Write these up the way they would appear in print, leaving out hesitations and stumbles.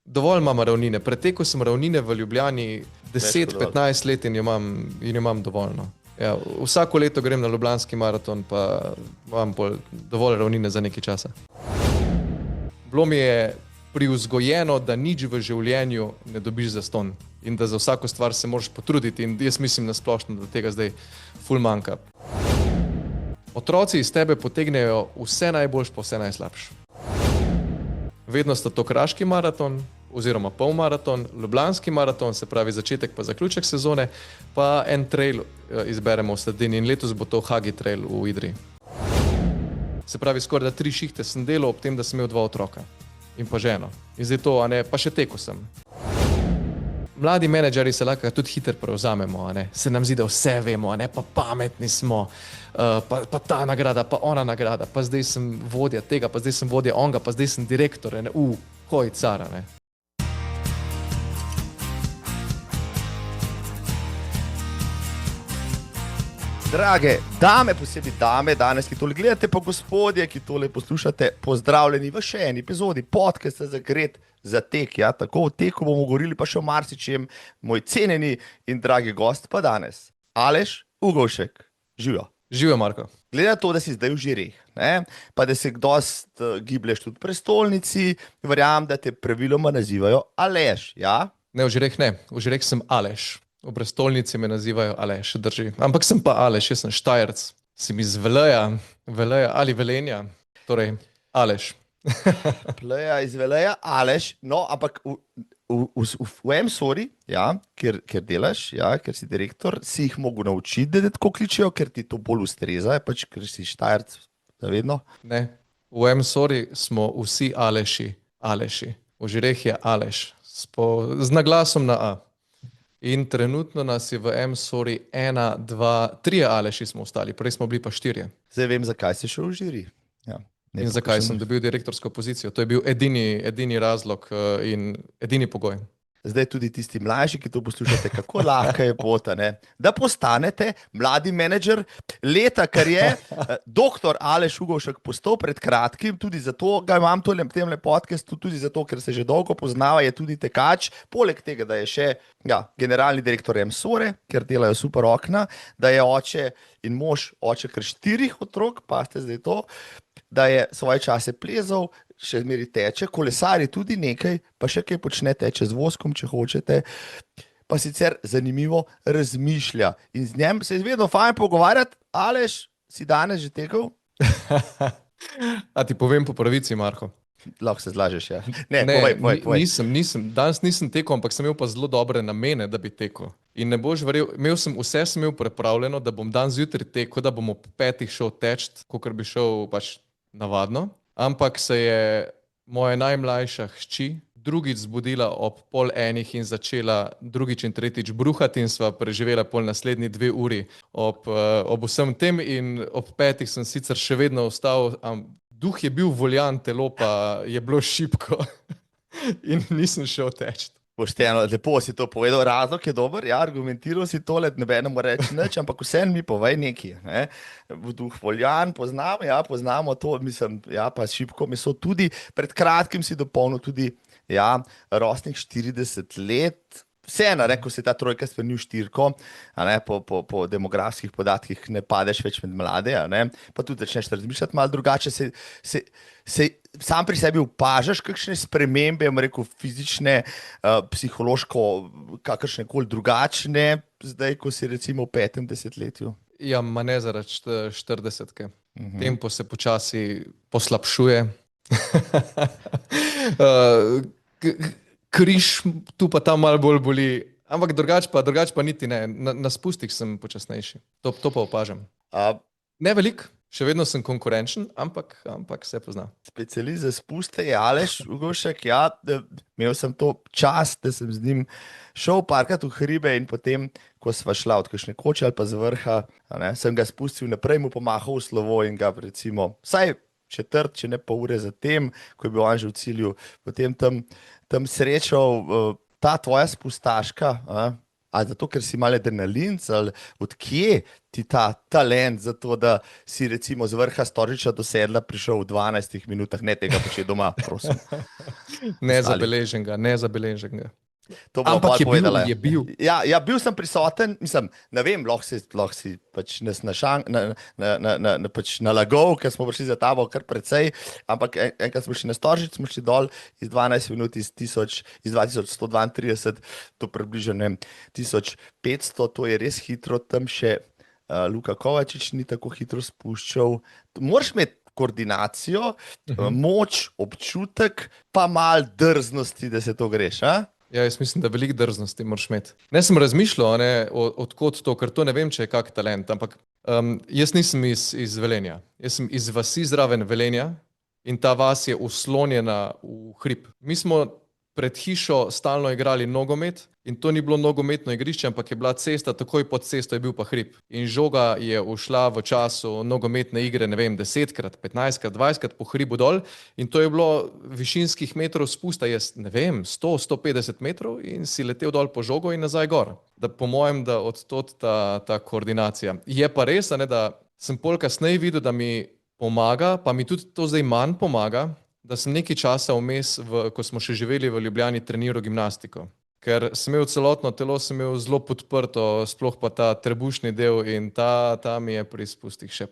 dovolj imam ravnine. Pretekel sem ravnine v Ljubljani 10-15 let in jo imam dovolj. No. Ja, vsako leto grem na Ljubljanski maraton, pa imam dovolj ravnine za nekaj časa. Bilo mi je privzgojeno, da nič v življenju ne dobiš zastonj in da za vsako stvar se moraš potruditi in jaz mislim na splošno, da tega zdaj ful manjka. Otroci iz tebe potegnejo vse najboljš pa vse najslabš. Vedno sta to kraški maraton oziroma polmaraton, ljubljanski maraton, se pravi začetek pa zaključek sezone, pa en trail izberemo v sredini in letos bo to Hagi trail v Idriji. Se pravi, skoraj da 3 šihte sem delal ob tem, da sem imel 2 otroka in pa ženo. In zdaj to, pa še tekel sem. Mladi menedžeri se lahko tudi hitro prevzamemo, se nam zdi, da vse vemo, pa pametni smo, pa ta nagrada, pa ona nagrada, pa zdaj sem vodja tega, pa zdaj sem vodja onga, pa zdaj sem direktor, hoj cara, Drage dame, posebej dame, danes, ki tole gledate, pa gospodje, ki tole poslušate, pozdravljeni v še eni epizodi podcasta Zagret za tek. Ja, tako o teku bomo govorili, pa še o marsičem, moj cenjeni in dragi gost pa danes, Aleš Ugovšek. Živijo. Živijo, Marko. Glede na to, da si zdaj v Žireh, pa da se dost giblješ tudi v prestolnici, verjamem, da te praviloma nazivajo Aleš, ja? Ne, v Žireh ne, v Žireh sem Aleš. V prestolnici me nazivajo Aleš, drži. Ampak sem pa Aleš, jaz sem Štajerc. Sem iz Veleja ali Velenja, torej Aleš. Pleja iz Veleja, Aleš, no, ampak v M-Sori, ja, ker delaš, ja, ker si direktor, si jih mogel naučiti, da tako kličejo, ker ti to bolj ustreza, pač, ker si Štajerc, da vedno? Ne, v M-Sori smo vsi Aleši. V Žireh je Aleš, z naglasom na A. In trenutno nas je v M-Sori 1, 2, 3 Aleši smo ostali, prej smo bili pa 4. Zdaj vem, zakaj si šel v Žiri. Ja, in zakaj sem dobil direktorsko pozicijo. To je bil edini razlog in edini pogoj. Zdaj tudi tisti mlajši, ki to poslušate, kako lahka je pota, da postanete mladi menedžer leta, kar je doktor Aleš Ugovšek postal pred kratkim, tudi zato ga imam v tem podcastu, tudi zato, ker se že dolgo poznava, je tudi tekač, poleg tega, da je še generalni direktor M-Sore, ker delajo super okna, da je oče in mož, oče kar 4 otrok, pa ste zdaj to, da je svoje čase plezal, še zmeri teče, kolesari tudi nekaj, pa še kaj počne, teče z voskom, če hočete, pa sicer zanimivo razmišlja. In z njem se je vedno fajn pogovarjati. Aleš, si danes že tekel? A ti povem po pravici, Marko? Lahko se zlažeš, ja. Ne, povej. Danes nisem tekel, ampak sem imel pa zelo dobre namene, da bi tekel. In ne boš verjel, vse sem imel pripravljeno, da bom dan zjutraj tekel, da bom ob 5 šel teč, kakor bi šel pač navadno. Ampak se je moja najmlajša hči drugič zbudila ob 12:30 in začela drugič in tretjič bruhati in sva preživela pol naslednji 2 uri ob vsem tem in ob 5 sem sicer še vedno ostal, duh je bil voljan, telo pa je bilo šibko in nisem šel teč. Pošteno, lepo si to povedal, razlog je dober, ja, argumentiral si tole, nobenemu reči nič, ampak vseeno mi povej nekaj, Duh voljan, poznamo to, mislim, ja, pa šibko meso tudi, pred kratkim si dopolnil tudi, ja, rosnih 40 let, vseeno, ko se ta trojka spremeni v 4, po demografskih podatkih ne padeš več med mlade, pa tudi začneš razmišljati malo drugače, se sam pri sebi opažaš kakšne spremembe, fizične, psihološko, kakršne koli drugačne, zdaj, ko si recimo v 5. desetletju? Ja, ma ne zaradi 40-ke. Tempo se počasi poslabšuje. Križ tu pa tam malo bolj boli, ampak drugač pa niti ne. Na spustih sem počasnejši. To pa opažam. Ne veliko. Še vedno sem konkurenčen, ampak se pozna. Specialist za spuste je Aleš Ugovšek, ja, imel sem to čast, da sem z njim šel parkrat v hribe in potem, ko sva šla od kakšne koče ali pa z vrha, sem ga spustil naprej, mu pomahal v slovo in ga recimo vsaj četrt, če ne pol ure zatem, ko je bil on že v cilju, potem tam srečal ta tvoja spustaška, A zato, ker si malo adrenalinc, ali odkje ti ta talent za to, da si recimo z vrha Storžiča do Sedla prišel v 12 minutah, ne tega početi doma, prosim. Ostali. Nezabeleženega. To bomo Ampak pol povedali. je bil. Ja, bil sem prisoten, mislim, ne vem, lahko si pač nas pač nalagal, ker smo prišli za tabo kar precej, ampak enkrat smo šli na Storžič, smo šli dol iz 12 minut, iz 2132 do približno, ne vem, 1500, to je res hitro, tam še Luka Kovačič ni tako hitro spuščal. Moraš imeti koordinacijo, moč, občutek, pa mal drznosti, da se to greš, a? Ja, jaz mislim, da veliko drznosti moraš imeti. Ne sem razmišljal, odkot to, ker to ne vem, če je kak talent, ampak jaz nisem iz Velenja. Jaz sem iz vasi zraven Velenja in ta vas je uslonjena v hrib. Mi smo pred hišo stalno igrali nogomet in to ni bilo nogometno igrišče, ampak je bila cesta, takoj pod cesto je bil pa hrib. In žoga je ušla v času nogometne igre, ne vem, 10krat, 15krat, 20krat po hribu dol in to je bilo višinskih metrov spusta, jaz ne vem, 100, 150 metrov in si letel dol po žogo in nazaj gor. Da po mojem, da odtot ta koordinacija. Je pa res, da sem pol kasneje videl, da mi pomaga, pa mi tudi to zdaj manj pomaga, da sem nekaj časa vmes, ko smo še živeli v Ljubljani, treniral gimnastiko. Ker sem imel celotno telo, sem imel zelo podprto, sploh pa ta trebušni del in ta mi je pri spustih še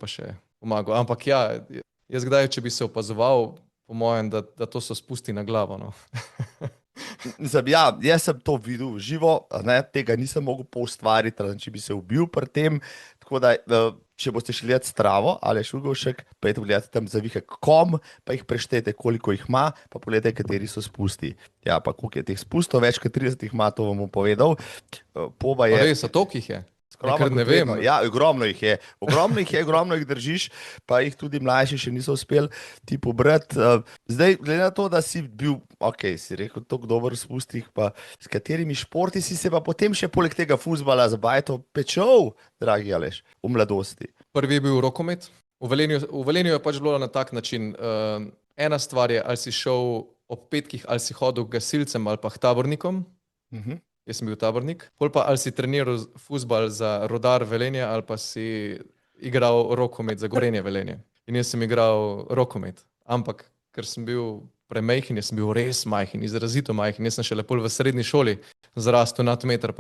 pomagal. Ampak ja, jaz kdaj, če bi se opazoval, po mojem, da to so spusti na glavo. No. Ja, jaz sem to videl živo, tega nisem mogel poustvariti, če bi se ubil pri tem. Tako da, če boste šli gledati Stravo ali Šugovšek, pa je to gledati tam zavihek.com, pa jih preštejte, koliko jih ima, pa pogledajte, kateri so spusti. Ja, pa koliko je teh spustov, več kot 30 jih ima, to vam bom povedal. Poba je... Res, a toliko jih je? Nekaj ne vem. Ja, ogromno jih je. Ogromno jih držiš, pa jih tudi mlajši še niso uspeli ti pobrati. Zdaj, glede na to, da si bil, si rekel, tako dober v spustih, pa s katerimi športi si se pa potem še poleg tega fuzbala z bajto pečal, dragi Aleš, v mladosti? Prvi je bil rokomet. V Velenju je pač bilo na tak način. Ena stvar je, ali si šel ob petkih, ali si hodil gasilcem ali pa tabornikom. Jaz sem bil tabornik. Pol pa ali si treniral fuzbal za Rudar Velenje ali pa si igral rokomet za Gorenje Velenje. In jaz sem igral rokomet. Ampak, ker sem bil premajhen, jaz sem bil res majhen, izrazito majhen. Jaz sem šele pol v srednji šoli zrastel nad 1,5 metra.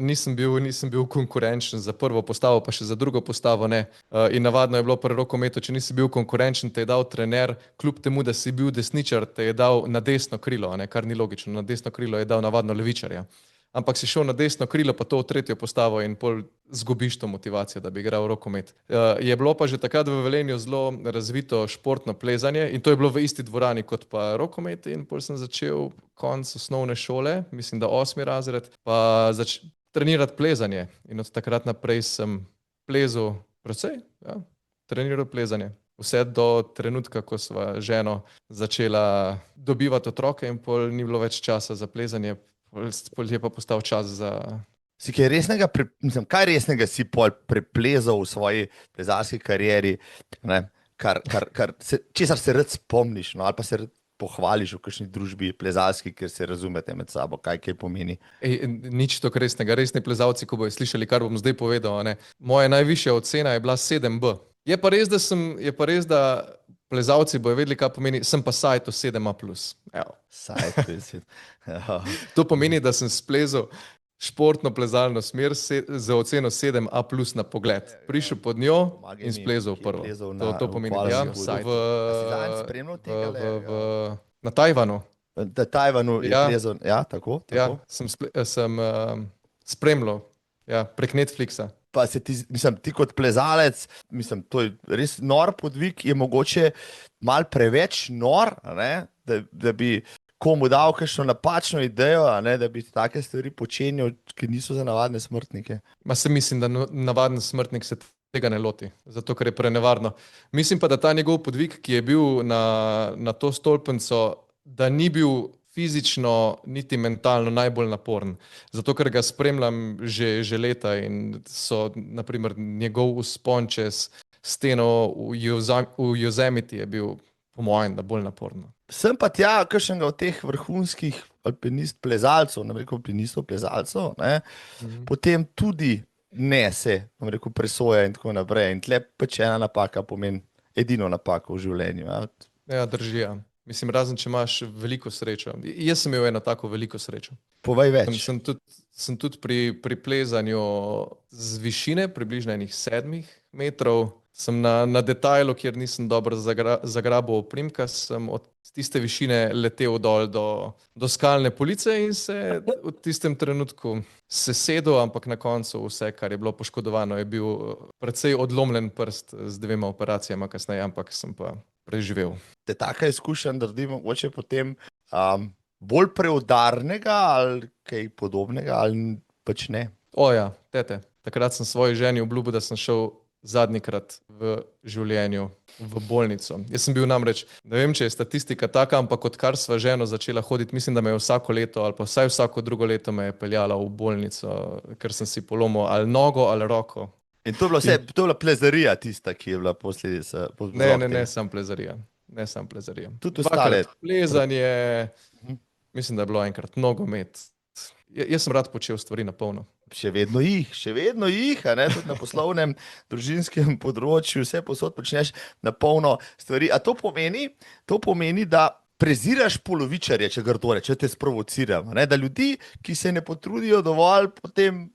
Nisem bil konkurenčen za prvo postavo, pa še za drugo postavo ne. In navadno je bilo pri rokometu, če nisi bil konkurenčen, te je dal trener, kljub temu, da si bil desničar, te je dal na desno krilo, kar ni logično. Na desno krilo je dal navadno levičarja. Ampak si šel na desno krilo, pa to v tretjo postavo in pol zgubiš to motivacijo, da bi igral rokomet. Je bilo pa že takrat v Velenju zelo razvito športno plezanje in to je bilo v isti dvorani kot pa rokomet in pol sem začel konec osnovne šole, mislim, da 8. razred, pa trenirati plezanje. In od takrat naprej sem plezal precej, treniral plezanje. Vse do trenutka, ko sva ženo začela dobivati otroke in pol ni bilo več časa za plezanje. Pol je pa postal čas za... Si kaj resnega, kaj resnega si pol preplezal v svoji plezalski karieri, česar se rad spomniš, ali pa se rad pohvališ v kakšni družbi plezalski, ker se razumete med sabo, kaj pomeni? Nič tako resnega. Resni plezalci, ko bojo slišali, kar bom zdaj povedal, moja najvišja ocena je bila 7B. Je pa res, da plezalci bojo vedeli, kaj pomeni, sem pa Saito 7A+. To pomeni, da sem splezal športno plezalno smer za oceno 7A+ na pogled. Prišel pod njo in splezal prvo. To pomeni, da sem na Tajvanu. Na Tajvanu je plezal, tako? Ja, sem spremljal prek Netflixa. Pa se ti kot plezalec, to je res nor podvig, je mogoče malo preveč nor, da bi komu dal kakšno napačno idejo, da bi take stvari počenjal, ki niso za navadne smrtnike. Se mislim, da navaden smrtnik se tega ne loti, zato ker je prenevarno. Mislim pa, da ta njegov podvig, ki je bil na to stolpnico, da ni bil fizično niti mentalno najbolj naporen. Zato, ker ga spremljam že leta in so, naprimer, njegov vzpon čez steno v Yosemite je bil, po mojem, da bolj naporno. Sem pa tja, kakšnega od teh vrhunskih plezalcev, ne bom rekel alpinistov, plezalcev, ne, potem tudi nese, bom rekel, presoja in tako naprej. In tle pač ena napaka pomeni edino napako v življenju. Ja. Ja, drži. Ja. Mislim, razen če imaš veliko srečo. Jaz sem imel eno tako veliko srečo. Povej več. Sem tudi pri plezanju z višine, približno 7 metrov, sem na detajlu, kjer nisem dobro zagrabil oprimka, sem od tiste višine letel dol do skalne police in se v tistem trenutku sesedel, ampak na koncu vse, kar je bilo poškodovano, je bil precej odlomljen prst z 2 operacijama kasneje, ampak sem pa preživel. Te taka izkušnja naredi mogoče potem bolj preudarnega ali kaj podobnega, ali pač ne? O ja, tete, takrat sem svoji ženi obljubil, da sem šel zadnjikrat v življenju v bolnico. Jaz sem bil namreč, ne vem, če je statistika taka, ampak odkar sva ženo začela hoditi, mislim, da me je vsako leto ali pa vsaj vsako drugo leto me je peljala v bolnico, ker sem si polomil ali nogo ali roko. In to je bila to je bila plezarija tista, ki je bila posledica. Ne, sam plezarija. Ne, sam plezarija. Tudi ostale. Plezanje, mislim, da je bilo enkrat nogomet. Jaz sem rad počel stvari na polno. Še vedno jih, a ne, tudi na poslovnem, družinskem področju, vse posod počneš na polno stvari. A to pomeni, da preziraš polovičarje, če grdo reče, če te sprovociram, ne, da ljudi, ki se ne potrudijo dovolj, potem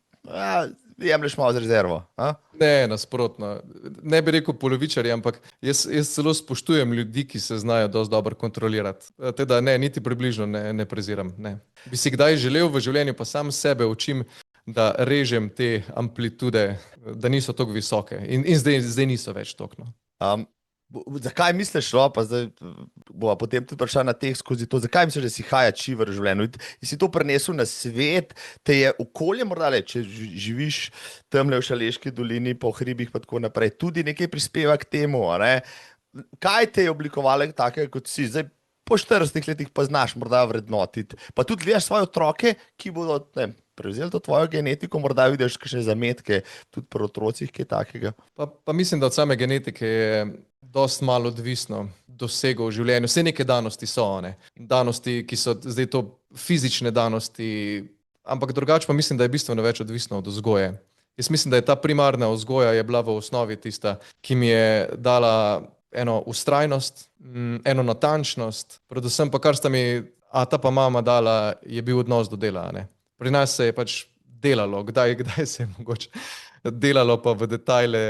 jemlješ malo z rezervo. A? Ne, nasprotno. Ne bi rekel polovičarji, ampak jaz celo spoštujem ljudi, ki se znajo dosti dobro kontrolirati. Teda ne, niti približno ne preziram. Ne. Bi si kdaj želel v življenju, pa sam sebe učim, da režem te amplitude, da niso tako visoke. In zdaj niso več toliko. Zakaj misliš, pa zdaj bova potem tudi prišla na teh skozi to, zakaj misliš, da si high achiever v življenju? In si to prenesel na svet, te je okolje morda, če živiš tamle v Šaleški dolini, po hribih pa tako naprej, tudi nekaj prispeva k temu, a ne? Kaj te je oblikovalo takega, kot si? Zdaj, po 40 letih pa znaš morda vrednotiti, pa tudi gledaš svoje otroke, ki bodo, ne, prevzeli to tvojo genetiko, morda vidiš kakšne zametke tudi pri otrocih, kaj takega. Pa mislim, da od same genetike je dosti malo odvisno dosegov v življenju. Vse neke danosti so, ne? Danosti, ki so zdaj to fizične danosti, ampak drugače pa mislim, da je bistveno več odvisno od vzgoje. Jaz mislim, da je ta primarna vzgoja je bila v osnovi tista, ki mi je dala eno vztrajnost, eno natančnost, predvsem pa kar sta mi ata pa mama dala, je bil odnos do dela, ne? Pri nas se je pač delalo, kdaj se je mogoče delalo, pa v detajle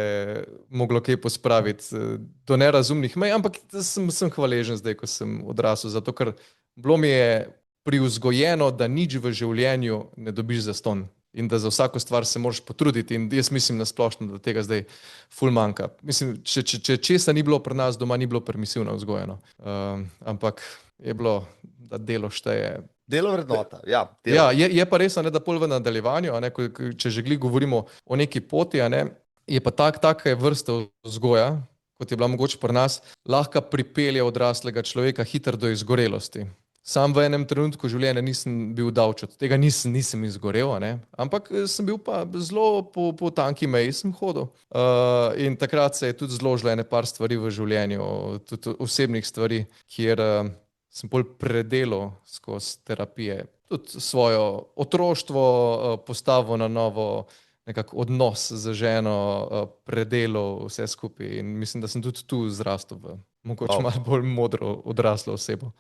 moglo kaj pospraviti do nerazumnih mej, ampak sem hvaležen zdaj, ko sem odrasel, zato ker bilo mi je privzgojeno, da nič v življenju ne dobiš zastonj in da za vsako stvar se moraš potruditi in jaz mislim na splošno, da tega zdaj ful manjka. Mislim, če česa ni bilo pri nas doma, ni bilo permisivno vzgojeno, ampak je bilo, da delo šteje. Delo vrednota, ja. Ja, je pa res, da pol v nadaljevanju, če že govorimo o neki poti, je pa taka vrsta vzgoja, kot je bila mogoče pri nas, lahko pripelje odraslega človeka hitro do izgorelosti. Sam v enem trenutku življenja nisem bil davč od tega, nisem izgorel, ampak sem bil pa zelo po tanki meji sem hodil. In takrat se je tudi zložilo ene par stvari v življenju, tudi osebnih stvari, kjer sem bolj predelal skozi terapije. Tudi svojo otroštvo postavil na novo, nekako odnos z ženo, predelal vse skupaj in mislim, da sem tudi tu zrastel v mogoče malo bolj modro odraslo osebo.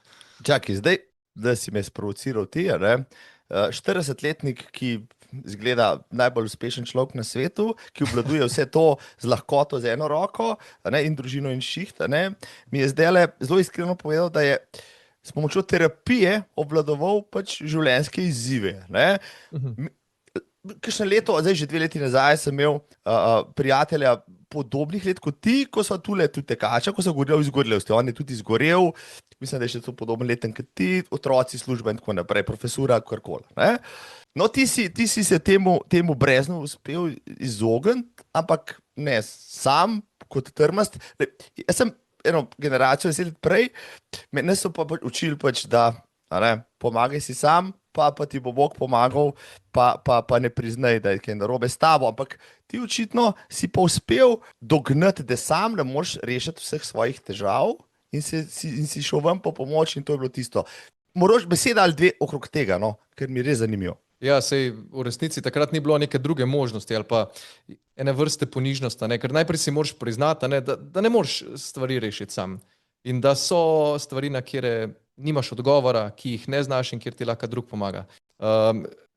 Čakaj, zdaj, da si me sprovociral ti, 40-letnik, ki izgleda najbolj uspešen človek na svetu, ki obvladuje vse to z lahkoto z eno roko, in družino in šiht, mi je zdaj zelo iskreno povedal, da je s pomočjo terapije obvladoval pač življenjske izzive. Kakšno leto, zdaj že 2 leti nazaj, sem imel prijatelja podobnih let kot ti, ko so tule tudi tekača, ko so govorili o izgorelosti. On je tudi izgorel, mislim, da je še to podoben leten kot ti, otroci, služba in tako naprej, profesura, karkoli. No, ti si se temu breznu uspel izogniti, ampak ne sam kot trmast. Jaz sem eno generacijo 10 let prej, mene so pa učili pač, da pomagaj si sam, pa ti bo Bog pomagal, pa ne priznaj, da je kaj narobe s tabo, ampak ti očitno si pa uspel dognati, da sam ne moreš rešiti vseh svojih težav in si šel ven po pomoč in to je bilo tisto. Moraš beseda ali dve okrog tega, no, ker mi je res zanimivo. Ja, sej v resnici takrat ni bilo neke druge možnosti ali pa ene vrste ponižnosti, ne? Ker najprej si moraš priznati, ne, da ne moreš stvari rešiti sam in da so stvari, na kjer nimaš odgovora, ki jih ne znaš in kjer ti lahko drug pomaga.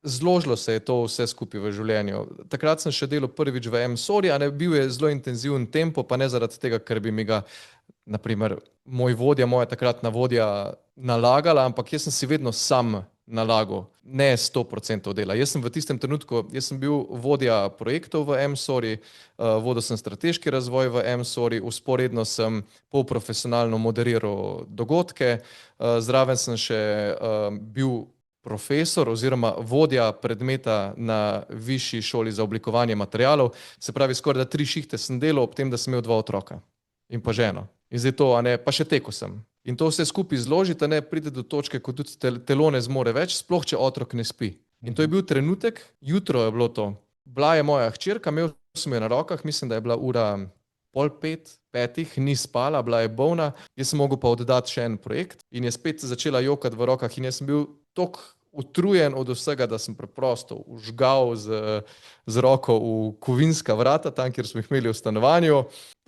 Zložilo se je to vse skupaj v življenju. Takrat sem še delal prvič v M-Sori, a ne, bil je zelo intenziven tempo, pa ne zaradi tega, ker bi mi ga, naprimer, moj vodja, moja takratna vodja nalagala, ampak jaz sem si vedno sam nalagal, ne 100% dela. Jaz sem v tistem trenutku, jaz sem bil vodja projektov v M-Sori, vodil sem strateški razvoj v M-Sori, vzporedno sem polprofesionalno moderiral dogodke, zraven sem še bil profesor oziroma vodja predmeta na višji šoli za oblikovanje materialov, se pravi skoraj da 3 šihte sem delal ob tem, da sem imel 2 otroka in pa ženo. In zdaj to, a ne, pa še tekel sem. In to vse skupaj zložiti, ne, pride do točke, ko tudi telo ne zmore več, sploh če otrok ne spi. In to je bil trenutek, jutro je bilo to. Bila je moja hčerka, imel sem jo na rokah, mislim, da je bila ura 4:30, 5, ni spala, bila je bolna, jaz sem mogel pa oddati še en projekt in je spet začela jokati v rokah in jaz sem bil toliko utrujen od vsega, da sem preprosto užgal z roko v kovinska vrata, tam, kjer smo jih imeli v stanovanju.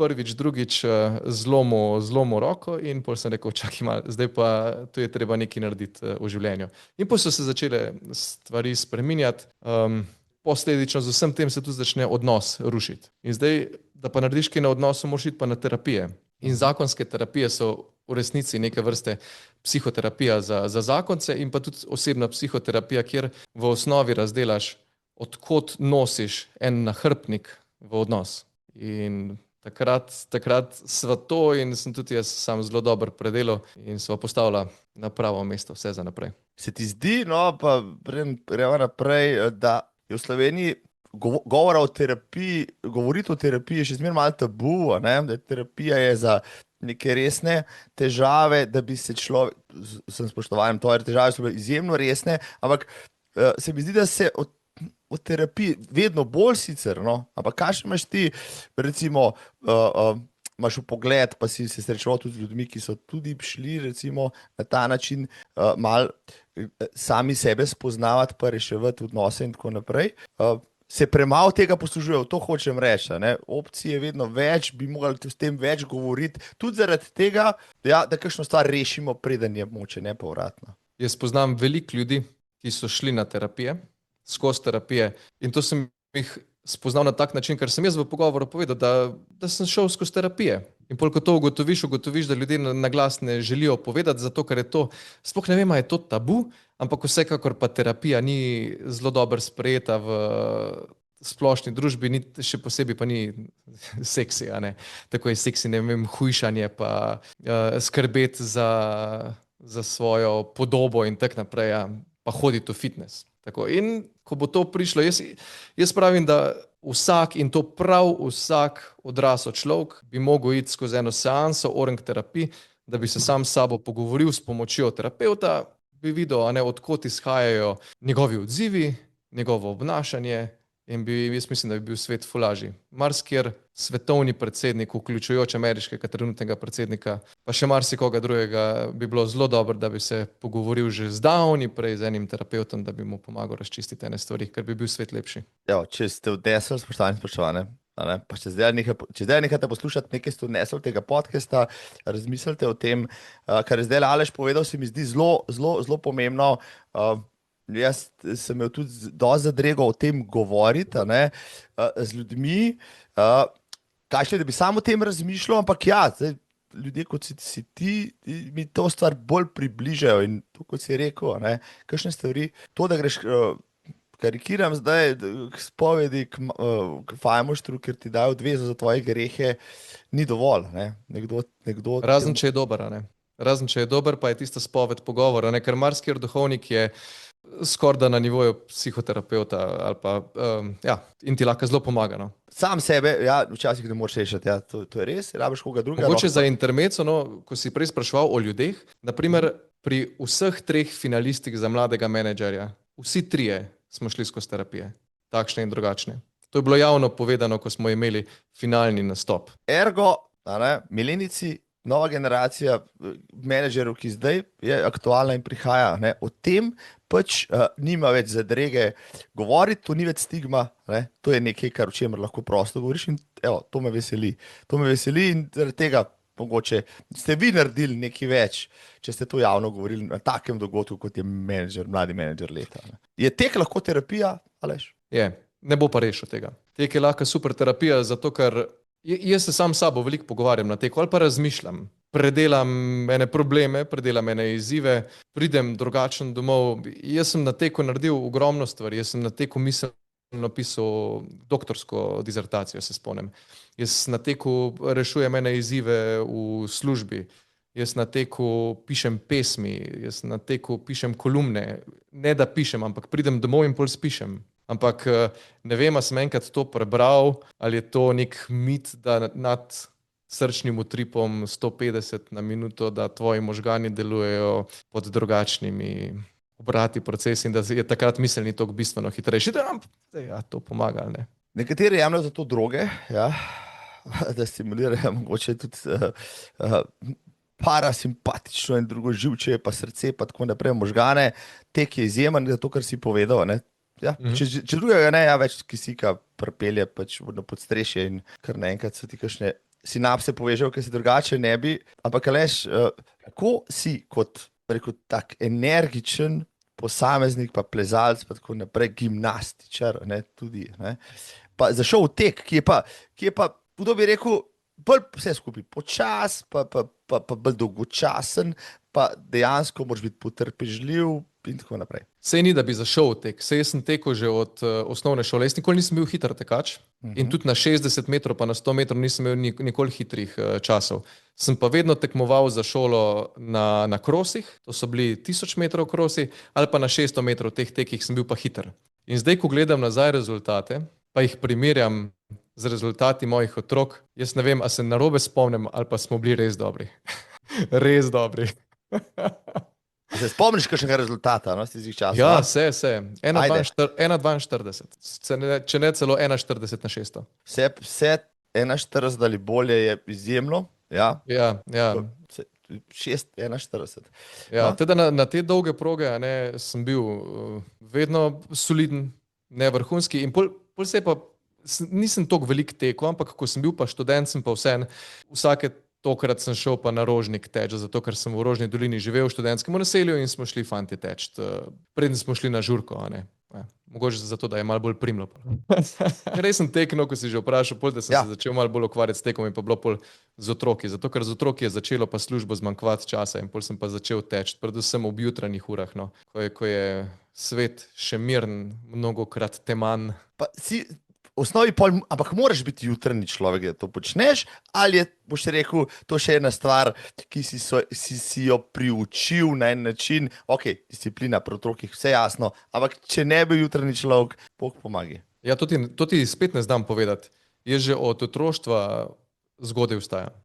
Prvič, drugič zlomil roko in potem sem rekel, čakaj malo, zdaj pa tu je treba nekaj narediti v življenju. In potem so se začele stvari spreminjati, posledično z vsem tem se tudi začne odnos rušiti. In zdaj, da pa narediš kaj na odnosu, moraš iti pa na terapije. In zakonske terapije so v resnici neke vrste psihoterapija za zakonce in pa tudi osebna psihoterapija, kjer v osnovi razdelaš, odkot nosiš en nahrbtnik v odnos. In takrat sva to in sem tudi jaz sam zelo dobro predelal in sva postavila na pravo mesto vse za naprej. Se ti zdi, no, pa gremo naprej, da je v Sloveniji govora o terapiji, govoriti o terapiji je še zmeraj malo tabu, ne? Da terapija je za neke resne težave, da bi se človek, sem spoštovanjem, tvoje težave so bile izjemno resne, ampak se mi zdi, da se o terapiji vedno bolj sicer, no, ampak kakšen imaš ti, recimo, imaš vpogled, pa si se srečeval tudi z ljudmi, ki so tudi šli recimo na ta način malo sami sebe spoznavati, pa reševati odnose in tako naprej. Se premalo tega poslužujejo, to hočem reči, ne? Opcije je vedno več, bi morali s tem več govoriti, tudi zaradi tega, ja, da kakšno stvar rešimo, preden je moče nepovratno. Jaz poznam veliko ljudi, ki so šli na terapije, skozi terapije in to sem jih spoznal na tak način, ker sem jaz v pogovoru povedal, da sem šel skozi terapije. In pol, ko to ugotoviš, da ljudje na glas ne želijo povedati, zato ker je to, sploh ne vem, a je to tabu, ampak vsekakor pa terapija ni zelo dobro sprejeta v splošni družbi, še posebej pa ni seksi, a ne. Tako je seksi, ne vem, hujšanje, pa skrbeti za svojo podobo in tak naprej, ja, pa hoditi v fitness. Tako. In ko bo to prišlo, jaz pravim, da vsak, in to prav vsak odrasel človek, bi mogel iti skozi eno seanso orang terapij, da bi se sam s sabo pogovoril s pomočjo terapevta, bi videl, a ne, odkot izhajajo njegovi odzivi, njegovo obnašanje in jaz mislim, da bi bil svet ful lažji. Marsikjer svetovni predsednik, vključujoč ameriškega trenutnega predsednika, pa še marsikoga drugega, bi bilo zelo dobro, da bi se pogovoril že zdavnaj prej z enim terapevtom, da bi mu pomagal razčistiti ene stvari, ker bi bil svet lepši. Ja, če ste odnesli, spoštovane, pa če zdaj nehate poslušati, nekaj ste odnesli tega podcasta, razmislite o tem, kar je zdaj Aleš povedal, se mi zdi zelo pomembno. Jaz sem imel tudi dosti zadrego o tem govoriti, z ljudmi, kakšne, da bi samo o tem razmišljal, ampak ja, zdaj, ljudje, kot si ti, mi to stvar bolj približajo in to, kot si rekel, kakšne stvari, to, da greš, karikiram zdaj, k spovedi, k fajmoštru, ker ti dajo odvezo za tvoje grehe, ni dovolj, nekdo... Razen, če je dober, a ne. Razen, če je dober, pa je tista spoved pogovor, a ne, ker marsikjer duhovnik je skorda na nivoju psihoterapeuta ali pa, ja, in ti lahko zelo pomaga, no. Sam sebe, ja, včasih ne moreš rešiti, ja, to je res, rabiš koga drugega. Mogoče za intermezzo, no, ko si prej spraševal o ljudeh, naprimer pri vseh 3 finalistih za mladega menedžerja, vsi 3 smo šli skozi terapije, takšne in drugačne. To je bilo javno povedano, ko smo imeli finalni nastop. Ergo, milenici nova generacija menedžerjev, ki zdaj je aktualna in prihaja, ne, o tem pač nima več zadrege govoriti, to ni več stigma, ne, to je nekaj, kar o čemer lahko prosto govoriš in evo, to me veseli. To me veseli in zaradi tega mogoče ste vi naredili nekaj več, če ste to javno govorili na takem dogodku, kot je mladi menedžer leta. Ne. Je tek lahko terapija, Aleš? Je, ne bo pa rešil tega. Tek je lahko super terapija, zato ker jaz se sam s sabo veliko pogovarjam na teku ali pa razmišljam. Predelam ene probleme, predelam ene izzive, pridem drugačen domov. Jaz sem na teku naredil ogromno stvari, jaz sem na teku napisal doktorsko disertacijo, se spomnim. Jaz na teku rešujem ene izzive v službi, jaz na teku pišem pesmi, jaz na teku pišem kolumne. Ne da pišem, ampak pridem domov in pol spišem. Ampak ne vem, a sem enkrat to prebral, ali je to nek mit, da nad srčnim utripom 150 na minuto, da tvoji možgani delujejo pod drugačnimi obrati, procesi in da je takrat miselni tok bistveno hitrejši. Ja, to pomaga, ne? Nekateri jemljajo za to droge, ja, da stimulirajo mogoče tudi parasimpatično in drugo živče, pa srce, pa tako naprej, možgane. Tek je izjemen, zato kar si povedal, ne? Ja, če drugega ne, ja, več kisika pripelje pač na podstrešje in kar naenkrat so ti kakšne sinapse povežejo, ker si drugače ne bi. Ampak Aleš, kako si kot, rekel, tak energičen posameznik, pa plezalc, pa tako naprej, gimnastičar, ne, tudi, ne, pa zašel v tek, ki je pa, kdo bi rekel, bolj vse skupaj počas, pa bolj dolgočasen, pa dejansko moraš biti potrpežljiv in tako naprej. Sej ni, da bi zašel v tek. Sej jaz sem tekel že od osnovne šole. Jaz nikoli nisem bil hiter tekač in tudi na 60 metrov pa na 100 metrov nisem imel nikoli hitrih časov. Sem pa vedno tekmoval za šolo na krosih, to so bili 1000 metrov krosi, ali pa na 600 metrov teh tekih sem bil pa hiter. In zdaj, ko gledam nazaj rezultate, pa jih primerjam z rezultati mojih otrok, jaz ne vem, a se narobe spomnim ali pa smo bili res dobri. Res dobri. Se spomniš kakšnega rezultata, no, z tistih časov? Ja, se. 1,42. Če ne celo 1,40 na 600. Vse 1,40 ali bolje je izjemno. Ja. 6,41. Ja, teda na te dolge proge, ne, sem bil vedno soliden, ne vrhunski in pol se pa nisem toliko velik tekel, ampak ko sem bil pa študent, sem pa vsake tokrat sem šel pa na Rožnik teč, zato ker sem v Rožni dolini živel v študentskem naselju in smo šli fanti teč. Preden smo šli na žurko, a ne. Ja, mogoče zato, da je malo bolj primlo. Res sem teknil, ko si že vprašal, da sem se začel malo bolj ukvarjati s tekom in pa bilo pol z otroki. Zato, ker z otroki je začelo pa službo zmanjkovati časa in pol sem pa začel teč, predvsem ob jutranjih urah, no. Ko je svet še miren, mnogokrat teman. Pa si osnovi ampak moraš biti jutranji človek, da to počneš, ali je, boš rekel, to še ena stvar, ki si jo priučil na en način, ok, disciplina pri otrokih, vse jasno, ampak če ne bi jutranji človek, Bog pomagi. Ja, to ti spet ne znam povedati. Jaz že od otroštva zgodaj vstajam.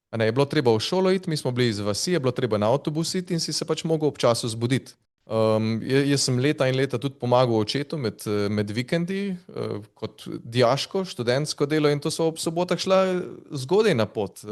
A ne, je bilo treba v šolo iti, mi smo bili iz vasi, je bilo treba na avtobus iti in si se pač mogel občasno zbuditi. Jaz sem leta in leta tudi pomagal očetu med vikendi, kot dijaško, študentsko delo in to so ob sobotah šla zgodaj na pot.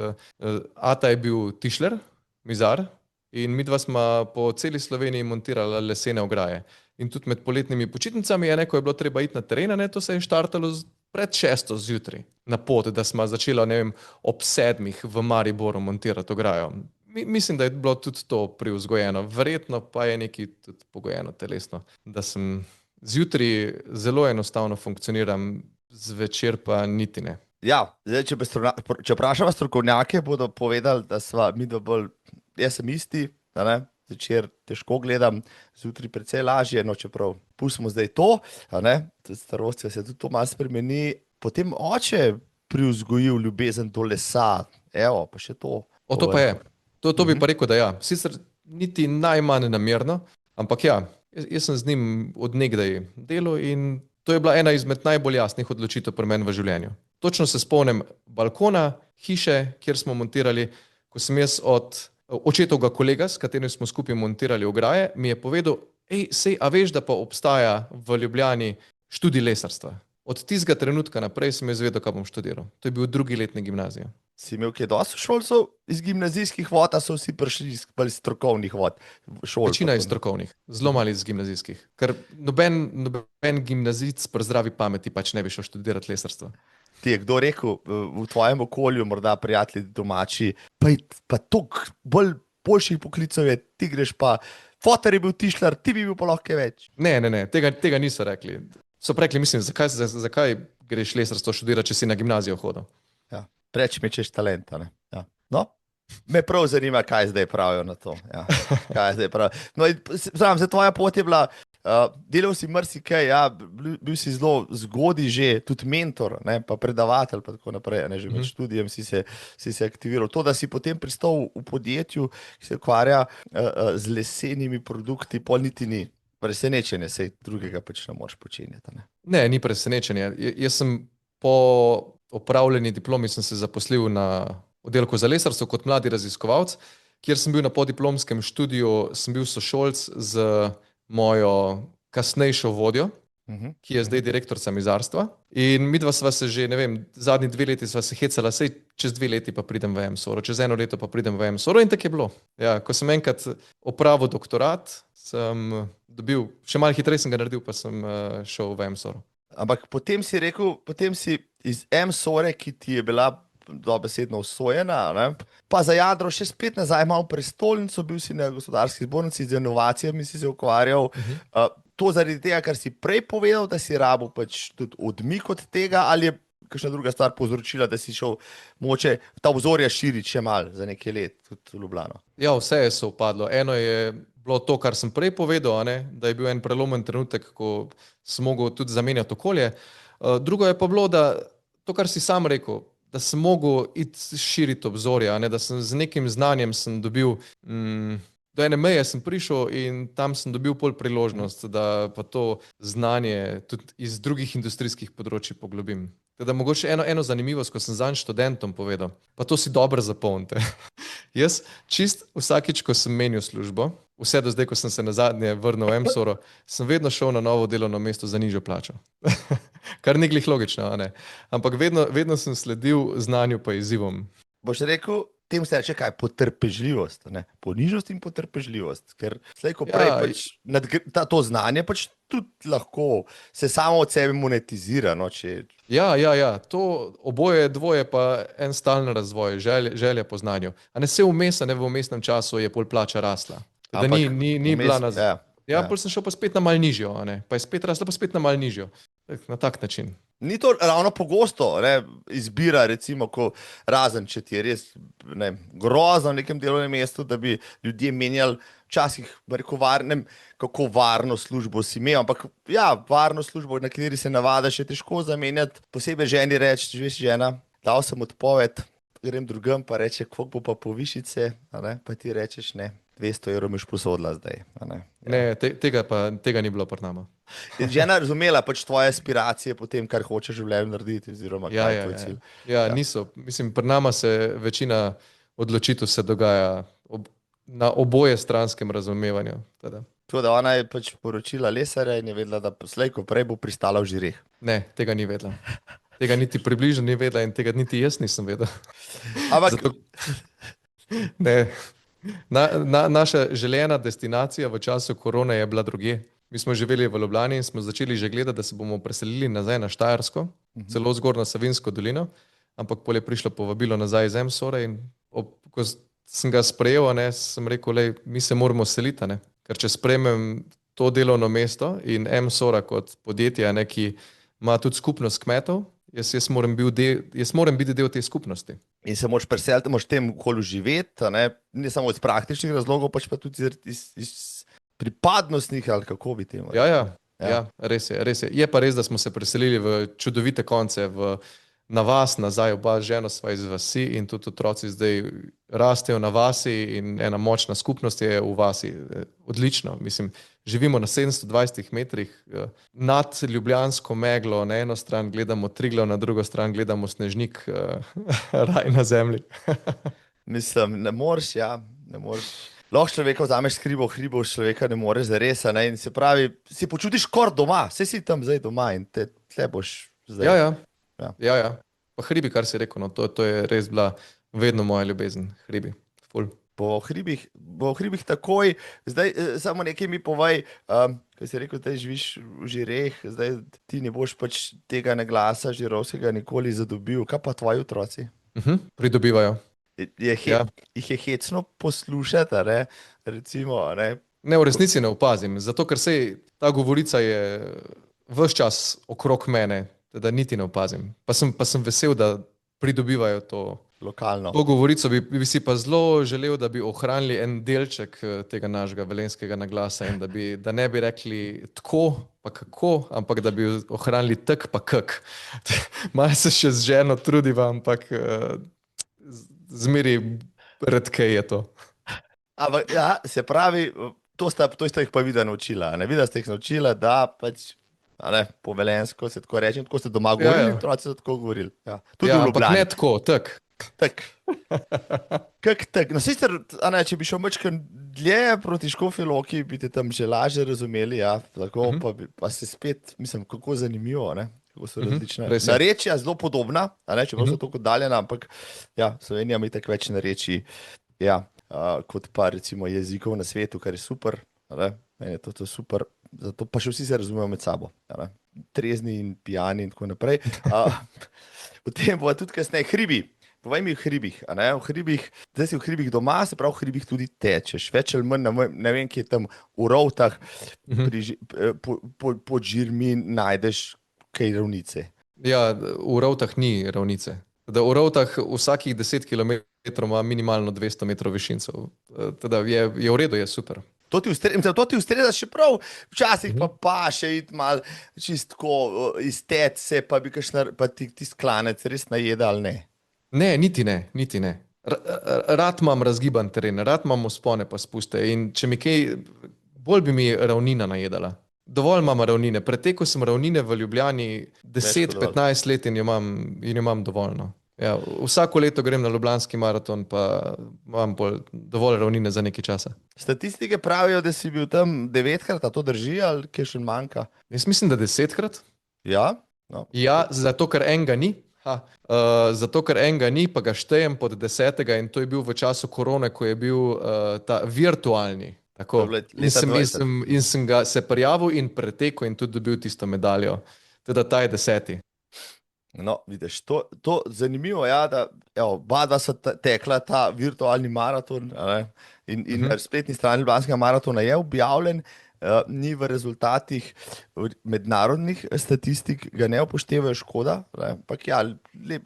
Ata je bil tišler, mizar in midva sva po celi Sloveniji montirala lesene ograje. In tudi med poletnimi počitnicami, ko je bilo treba iti na teren, to se je štartalo pred 6. zjutraj na pot, da sva začela, ne vem, ob 7. v Mariboru montirati ograjo. Mislim, da je bilo tudi to privzgojeno. Verjetno pa je nekaj tudi pogojeno telesno, da sem zjutraj zelo enostavno funkcioniram, zvečer pa niti ne. Ja, zdaj, če vprašava strokovnjake, bodo povedali, da sva midva bolj, jaz sem isti, da ne, zvečer težko gledam, zjutraj precej lažje, no čeprav pustimo zdaj to, a ne, starostjo se tudi to malo spremeni. Potem oče privzgojil ljubezen do lesa, evo, pa še to. To pa je. To bi pa rekel, da ja. Sicer niti najmanj namerno, ampak ja, jaz sem z njim od nekdaj delal in to je bila ena izmed najbolj jasnih odločitev pri meni v življenju. Točno se spomnim balkona, hiše, kjer smo montirali, ko sem jaz od očetovega kolega, s katerim smo skupaj montirali ograje, mi je povedal, sej, a veš, da pa obstaja v Ljubljani študij lesarstva. Od tistega trenutka naprej sem jaz vedel, kaj bom študiral. To je bil drugi letnik gimnazije. Si imel kaj dosti šolcev iz gimnazijskih vod, a so vsi prišli iz strokovnih vod? Večina iz strokovnih, zelo malo iz gimnazijskih. Ker noben gimnazijc pri zdravi pameti pač ne bi šel študirati lesarstva. Ti je kdo rekel v tvojem okolju, morda prijatelji domači, pa toliko boljših poklicev je, ti greš pa, foter je bil tišlar, ti bi bil pa lahko več. Ne, tega niso rekli. So rekli, mislim, zakaj greš lesarstvo študirati, če si na gimnazijo hodil? Ja, preč mi češ talenta, ne? Ja. No, me prav zanima, kaj zdaj pravijo na to. Ja. Kaj zdaj pravijo. No, zdaj tvoja pot je bila, delal si marsikaj, ja, bil si zelo zgodaj že, tudi mentor, ne, pa predavatelj, pa tako naprej, ne, že med študijem si se aktiviral. To, da si potem pristal v podjetju, ki se ukvarja z lesenimi produkti, pol niti ni presenečenje, sej drugega pač ne moreš počenjati. Ne, ni presenečenje. Jaz sem po opravljeni diplomi sem se zaposlil na oddelku za lesarstvo kot mladi raziskovalec, kjer sem bil na podiplomskem študiju, sem bil sošolc z mojo kasnejšo vodjo, ki je zdaj direktorica mizarstva. In midva sva se že, ne vem, zadnji 2 leti sva se hecala, sej čez 2 leti pa pridem v EMSORO, čez 1 leto pa pridem v EMSORO in tako je bilo. Ja, ko sem enkrat opravil doktorat, sem dobil, še malo hitreje sem ga naredil, pa sem šel v EMSORO. Ampak potem si rekel, potem si iz EMSORE, ki ti je bila dobesedno usvojena, ne? Pa za jadro še spet nazaj malo v prestolnico, bil si na gospodarski zbornici, z inovacijami si se ukvarjal. To zaradi tega, kar si prej povedal, da si rabil pač tudi odmik od tega, ali je kakšna druga stvar povzročila, da si šel mogoče ta obzorja širiti še malo za nekaj let tudi v Ljubljano? Ja, vse je sovpadlo. Eno je bilo to, kar sem prej povedal, ne? Da je bil en prelomen trenutek, ko sem mogel tudi zamenjati okolje. Drugo je pa bilo, da to, kar si sam rekel, da sem mogel iti širiti obzorja, ne? Da sem z nekim znanjem sem dobil, do ene meje sem prišel in tam sem dobil pol priložnost, da pa to znanje tudi iz drugih industrijskih področji poglobim. Teda mogoče eno zanimivost, ko sem zanj študentom povedal, pa to si dobro zapomnite. Jaz čist vsakič, ko sem menil službo, vse do zdaj, ko sem se nazadnje vrnil v EMSORO, sem vedno šel na novo delovno mesto za nižjo plačo. Kar ni glih logično, a ne? Ampak vedno sem sledil znanju pa izzivom. Boš rekel, tem se reče kaj, potrpežljivost, ne? Ponižnost in potrpežljivost, ker slej ko prej pač to znanje pač tudi lahko se samo od sebe monetizira, no, če... Ja, to oboje dvoje pa en stalen razvoj, želja po znanju. A ne se vmes, a ne v vmesnem času je pol plača rasla. Da ni bila nazaj. Ja, pol sem šel pa spet na malo nižjo, a ne? Pa je spet rasla, pa spet na malo nižjo. Na tak način. Ni to ravno pogosto, ne, izbira, recimo, ko razen, če ti je res grozno v nekem delovnem mestu, da bi ljudje menjali včasih, rekel, kako varno službo si imel, ampak ja, varno službo, na kateri se navadaš, je težko zamenjati. Posebej ženi reči, veš, žena, dal sem odpoved, grem drugam, pa reče, koliko bo pa povišice, pa ti rečeš, ne, 200 evrov mi už posodila zdaj. Ne, tega ni bilo pri nama. Je žena razumela pač tvoje aspiracije po tem, kar hočeš v življenju narediti, oziroma kaj je tvoj cilj? Ja, niso. Mislim, pri nama se večina odločitev se dogaja na oboje stranskem razumevanju. To, da ona je pač poročila lesarja in je vedela, da slej ko prej bo pristala v žireh. Ne, tega ni vedela. Tega niti približno ni vedela in tega niti jaz nisem vedel. Ampak... Ne. Naša želena destinacija v času korone je bila drugje. Mi smo živeli v Ljubljani in smo začeli že gledati, da se bomo preselili nazaj na Štajersko, celo zgornjo Savinjsko dolino, ampak pol je prišlo povabilo nazaj iz EMSORE in ko sem ga sprejel, sem rekel, lej, mi se moramo seliti, ker če sprejmem to delovno mesto in EMSORA kot podjetje, ki ima tudi skupnost kmetov, jaz moram biti del te skupnosti. In se moraš preseliti, moraš tem okolju živeti, ne samo iz praktičnih razlogov, pač pa tudi iz pripadnostnih, ali kako bi temu. Ja, res je. Je pa res, da smo se preselili v čudovite konce, na vas nazaj, oba žena sva iz vasi in tudi otroci zdaj rastejo na vasi in ena močna skupnost je v vasi. Odlično, mislim, živimo na 720 metrih nad ljubljansko meglo, na eno stran gledamo Triglav, na drugo stran gledamo Snežnik, raj na zemlji. Mislim, ne moreš, ne moreš. Lahko človeka vzameš hribov človeka ne moreš zares, in se pravi, si počutiš kot doma, saj si tam zdaj doma in tle boš zdaj. Ja, Ja. ja. Pa hribi, kar si rekel, no, to je res bila vedno moja ljubezen, hribi. Ful. Po hribih takoj, zdaj samo nekaj mi povej, kaj si rekel, da živiš v Žireh, zdaj ti ne boš pač tega naglasa žirovskega nikoli zadobil. Kaj pa tvoji otroci? Pridobivajo. Ja. Jih je hecno poslušati, a ne? Recimo, a ne? Ne, v resnici ne opazim, zato ker sej ta govorica je ves čas okrog mene, da niti ne opazim. Pa sem vesel, da pridobivajo to. Lokalno. To govorico bi si pa zelo želel, da bi ohranili en delček tega našega velenjskega naglasa in da ne bi rekli tako pa kako, ampak da bi ohranili tak pa kak. Malo se še z ženo trudiva, ampak zmeri redkej je to. Ampak ja, se pravi, to sta jih pa vida naučila. Ne vida ste jih naučila, da pač, a ne, po velenjsko se tako rečem, tako ste doma govorili, otroci so tako govorili. Ja. Tudi v ampak Ljubljani. ne tako, tak. Tak. Kak tak? No, sicer, a ne, če bi šel majčkeno dlje proti Škofji Loki, bi te tam že lažje razumeli, ja, tako, pa se spet, mislim, kako zanimivo, ne, kako so različne. Narečja zelo podobna, a ne, čeprav so tako oddaljena, ampak ja, Slovenija ima itak več narečij, ja, kot pa recimo jezikov na svetu, kar je super, a ne, meni je to super, zato pa še vsi se razumemo med sabo, a ne, trezni in pijani in tako naprej. Potem bo tudi kasneje hribi. Povej mi v hribih, a ne, v hribih, zdaj si v hribih doma, se pravi v hribih tudi tečeš, več ali manj, ne vem, kje tam v Rovtah, pod Žirmi najdeš kaj ravnice. Ja, v Rovtah ni ravnice. V Rovtah vsakih 10 km ima minimalno 200 metrov višincev. Teda je v redu, je super. To ti ustreza še prav, včasih pa še iti mal čistko iztet se, pa bi pa ti sklanec res najeda ali ne. Ne, niti ne. Rad imam razgiban teren, rad imam vzpone pa spuste in če mi kaj, bolj bi mi ravnina najedala. Dovolj imam ravnine, pretekel sem ravnine v Ljubljani 10-15 let in jo imam dovolj. No. Ja, vsako leto grem na Ljubljanski maraton, pa imam dovolj ravnine za nekaj časa. Statistike pravijo, da si bil tam 9-krat, a to drži ali kaj še manjka? Jaz mislim, da 10-krat. Ja? No. Ja, zato ker enega ni. Zato ker enega ni, pa ga štejem pod 10. in to je bil v času korone, ko je bil ta virtualni. Tako. In sem ga se prijavil in pretekel in tudi dobil tisto medaljo. Teda ta je 10. No, vidiš, to zanimivo je, da oba sta tekla ta virtualni maraton, in na spletni strani Ljubljanskega maratona je objavljen, ni v rezultatih mednarodnih statistik, ga ne upoštevajo, škoda. Ampak ja,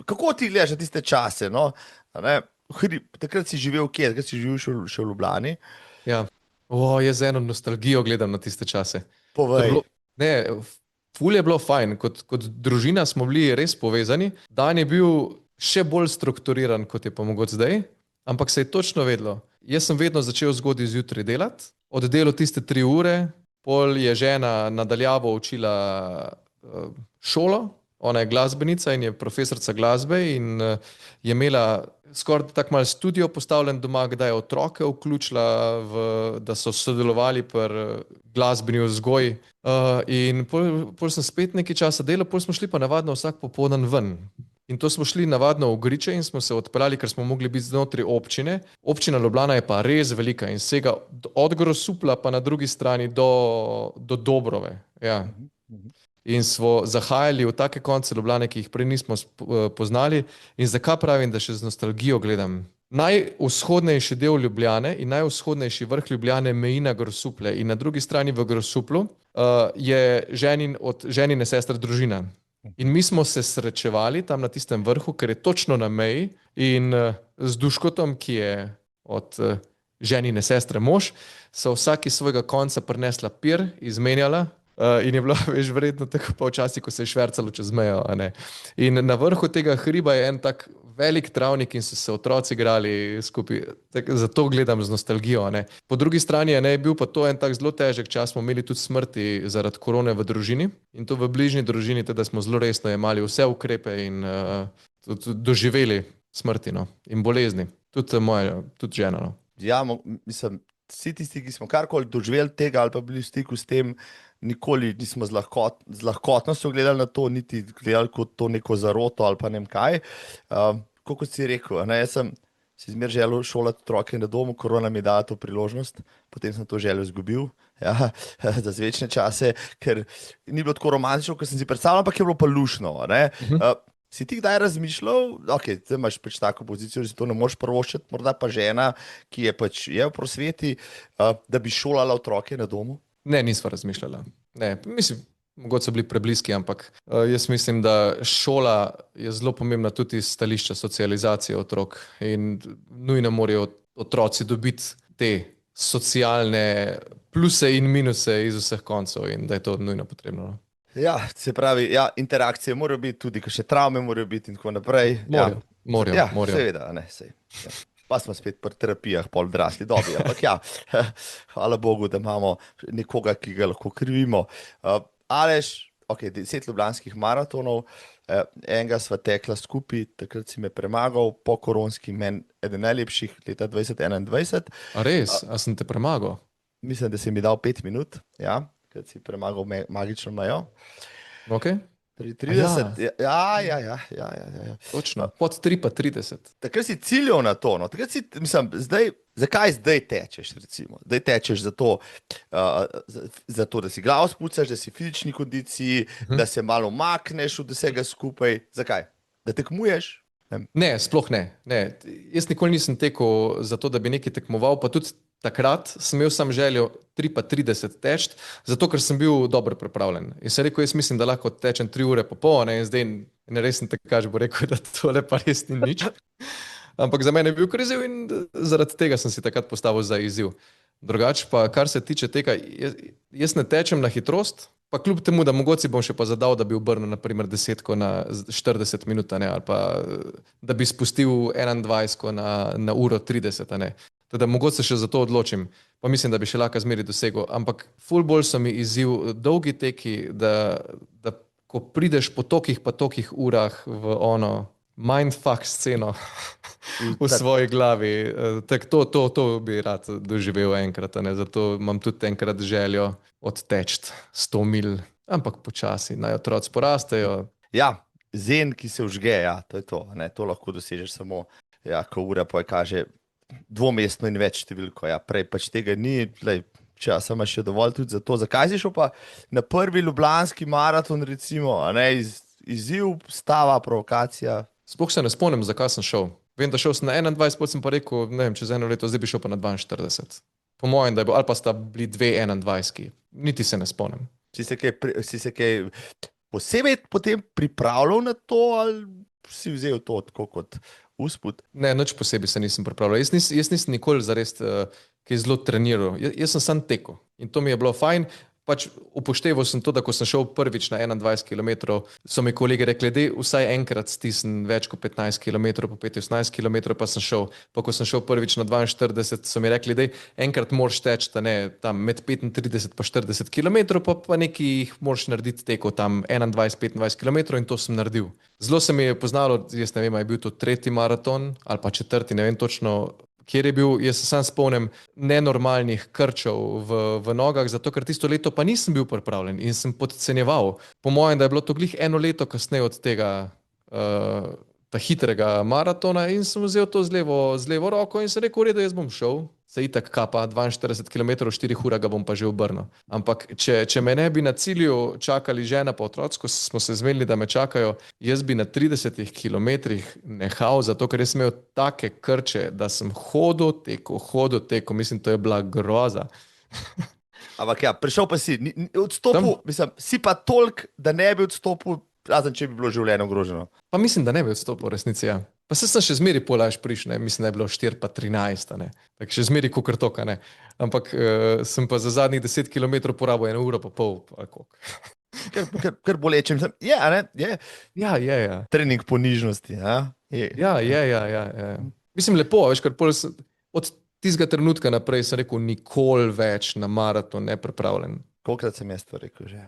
kako ti gledaš na tiste čase? No? Takrat si živel kje? Takrat si živel še v Ljubljani? Ja, jaz z eno nostalgijo gledam na tiste čase. Povej. Ful je bilo fajn, kot družina smo bili res povezani. Dan je bil še bolj strukturiran, kot je pa mogoče zdaj, ampak se je točno vedelo. Jaz sem vedno začel zgodaj zjutraj delati, oddelal tiste 3 ure, pol je žena nadaljavo učila šolo, ona je glasbenica in je profesorica glasbe in je imela skoraj tako malo studio postavljen doma, kdaj je otroke vključila, da so sodelovali pri glasbeni vzgoji. In pol sem spet nekaj časa delal, pol smo šli pa navadno vsak popoldan ven. In to smo šli navadno v Griče in smo se odpeljali, ker smo mogli biti znotraj občine. Občina Ljubljana je pa res velika in sega od Grosuplja pa na drugi strani do Dobrove. Ja. In smo zahajali v take konce Ljubljane, ki jih prej nismo poznali. In zakaj pravim, da še z nostalgijo gledam? Najvzhodnejši del Ljubljane in najvzhodnejši vrh Ljubljane meji na Grosuplje in na drugi strani v Grosuplju je ženine sestre družina. In mi smo se srečevali tam na tistem vrhu, ker je točno na meji in z Duškotom, ki je od ženine sestre mož, so vsaki svojega konca prinesla pir, izmenjala in je bilo veš verjetno tako pa včasih, ko se je švercalo čez mejo. In na vrhu tega hriba je en tak velik travnik in so se otroci igrali skupaj. Zato gledam z nostalgijo. Po drugi strani je bil pa to en tak zelo težek čas, smo imeli tudi smrti zaradi korone v družini in to v bližnji družini, teda smo zelo resno jemali vse ukrepe in doživeli smrti in bolezni. Tudi moja, tudi žena. Ja, mislim, vsi tisti, ki smo karkoli doživeli tega ali pa bili v stiku s tem, nikoli nismo z lahkotnostjo gledali na to, niti gledali kot to neko zaroto ali pa ne vem kaj. Kot si rekel, ne, jaz sem si zmer želel šolati otroke na domu, korona mi je dala to priložnost, potem sem to željo izgubil, ja, za zvečne čase, ker ni bilo tako romantično, kot sem si predstavljal, ampak je bilo pa lušno, ne. Si ti kdaj razmišljal, ok, ti imaš pač tako pozicijo, da si to ne moreš privoščiti, morda pa žena, ki je pač je v prosveti, da bi šolala otroke na domu? Ne, nisva razmišljala. Ne, mislim, mogoče so bili prebliski, ampak jaz mislim, da šola je zelo pomembna tudi iz stališča socializacije otrok in nujno morajo otroci dobiti te socialne pluse in minuse iz vseh koncev in da je to nujno potrebno. No. Ja, se pravi, ja, interakcije morajo biti, tudi še travme morajo biti in tako naprej. Morajo. Seveda, ne, sej. Ja. Pa smo spet pri terapijah, pol odrasli dobi, ampak ja, hvala Bogu, da imamo nekoga, ki ga lahko krivimo. Aleš, ok, 10 ljubljanskih maratonov, enega sva tekla skupaj, takrat si me premagal, po koronski meni eden najlepših leta 2021. A res? A sem te premagal? Mislim, da si mi dal 5 minut, ja. Kad si premagal magično mejo. Ok. 30, ja. Točno, pod 3 pa 30. Takrat si ciljal na to, no. Takrat si, mislim, zakaj zdaj tečeš, recimo? Zdaj tečeš zato, da si glavo spucaš, da si v fizični kondiciji, da se malo umakneš od vsega skupaj. Zakaj? Da tekmuješ? Ne, sploh ne. Jaz nikoli nisem tekel zato, da bi nekaj tekmoval, pa tudi takrat sem imel sam željo 3 pa 30 teči, zato ker sem bil dobro pripravljen. In sem rekel, jaz mislim, da lahko tečem 3 ure po pol, in zdaj ne res sem tekač, bo rekel, da tole pa res ni nič. Ampak za mene je bil kar izziv in zaradi tega sem si takrat postavil za izziv. Drugače pa, kar se tiče tega, jaz ne tečem na hitrost, pa kljub temu, da mogoče bom še pa zadal, da bi obrnil naprimer 10 na 40 minut, ne, ali pa da bi spustil 21 na uro 30, ne. Teda mogoče se še za to odločim, pa mislim, da bi še lahko zmeri dosegel, ampak ful bolj so mi izziv dolgi teki, da ko prideš po tokih urah v ono mindfuck sceno v svoji glavi, tako to bi rad doživel enkrat, ne, zato imam tudi enkrat željo odteči 100 mil, ampak počasi, naj otroci porastejo. Ja, zen, ki se vžge, ja, to je to, ne, to lahko dosežeš samo, ja, ko ura poje kaže dvomestno in več številko, ja, prej pač tega ni, časa imaš še dovolj tudi za to. Zakaj si šel pa na prvi ljubljanski maraton, recimo, a ne, izziv, stava, provokacija? Sploh se ne spomnim, zakaj sem šel. Vem, da šel sem na 21, potem sem pa rekel, ne vem, čez eno leto, zdaj bi šel pa na 42. Po mojem, da je bil, ali pa sta bili 2 21, niti se ne spomnim. Si se kaj posebej potem pripravljal na to, ali si vzel to tako kot usput? Ne, nič posebej se nisem pripravljal. Jaz nisem nikoli zares kaj zelo treniral. Jaz sem sam tekel in to mi je bilo fajn. Pač upošteval sem to, da ko sem šel prvič na 21 km, so mi kolegi rekli, da vsaj enkrat stisnem več kot 15 km, po 15 km pa sem šel. Pa ko sem šel prvič na 42, so mi rekli, da enkrat moraš teči tam med 35 pa 40 km, pa nekaj jih moraš narediti teko tam 21-25 km in to sem naredil. Zelo se mi je poznalo, jaz ne vem, je bil to 3. maraton ali pa 4., ne vem točno, kjer je bil, jaz se sam spomnim nenormalnih krčev v nogah, zato ker tisto leto pa nisem bil pripravljen in sem podcenjeval. Po mojem, da je bilo to glih eno leto kasneje od tega ta hitrega maratona in sem vzel to z levo roko in sem rekel, v redu, jaz bom šel, se itak kapa 42 km, 4 ure ga bom pa že obrnil. Ampak če me ne bi na cilju čakali žena pa otroci, ko smo se zmenili, da me čakajo, jaz bi na 30 km nehal, zato ker jaz imel take krče, da sem hodil, tekel, mislim, to je bila groza. Ampak ja, prišel pa si, odstopil, mislim, si pa toliko, da ne bi odstopil, razen če bi bilo življenje ogroženo. Pa mislim, da ne bi odstopil, resnici, ja. Pa se sem še zmeri polaž prišel, mislim, da je bilo 4 pa 13, ne. Tak še zmeri kukar toka, ne. Ampak sem pa za zadnjih 10 km porabil 1 uro pa pol, ali koliko. Kar boleče, mislim, je, a ne? Je. Ja, je. Trening ponižnosti, a? Je. Ja. Mislim, lepo, veš, ker od tistega trenutka naprej sem rekel, nikoli več na maraton nepripravljen. Kolikrat sem jaz to rekel že?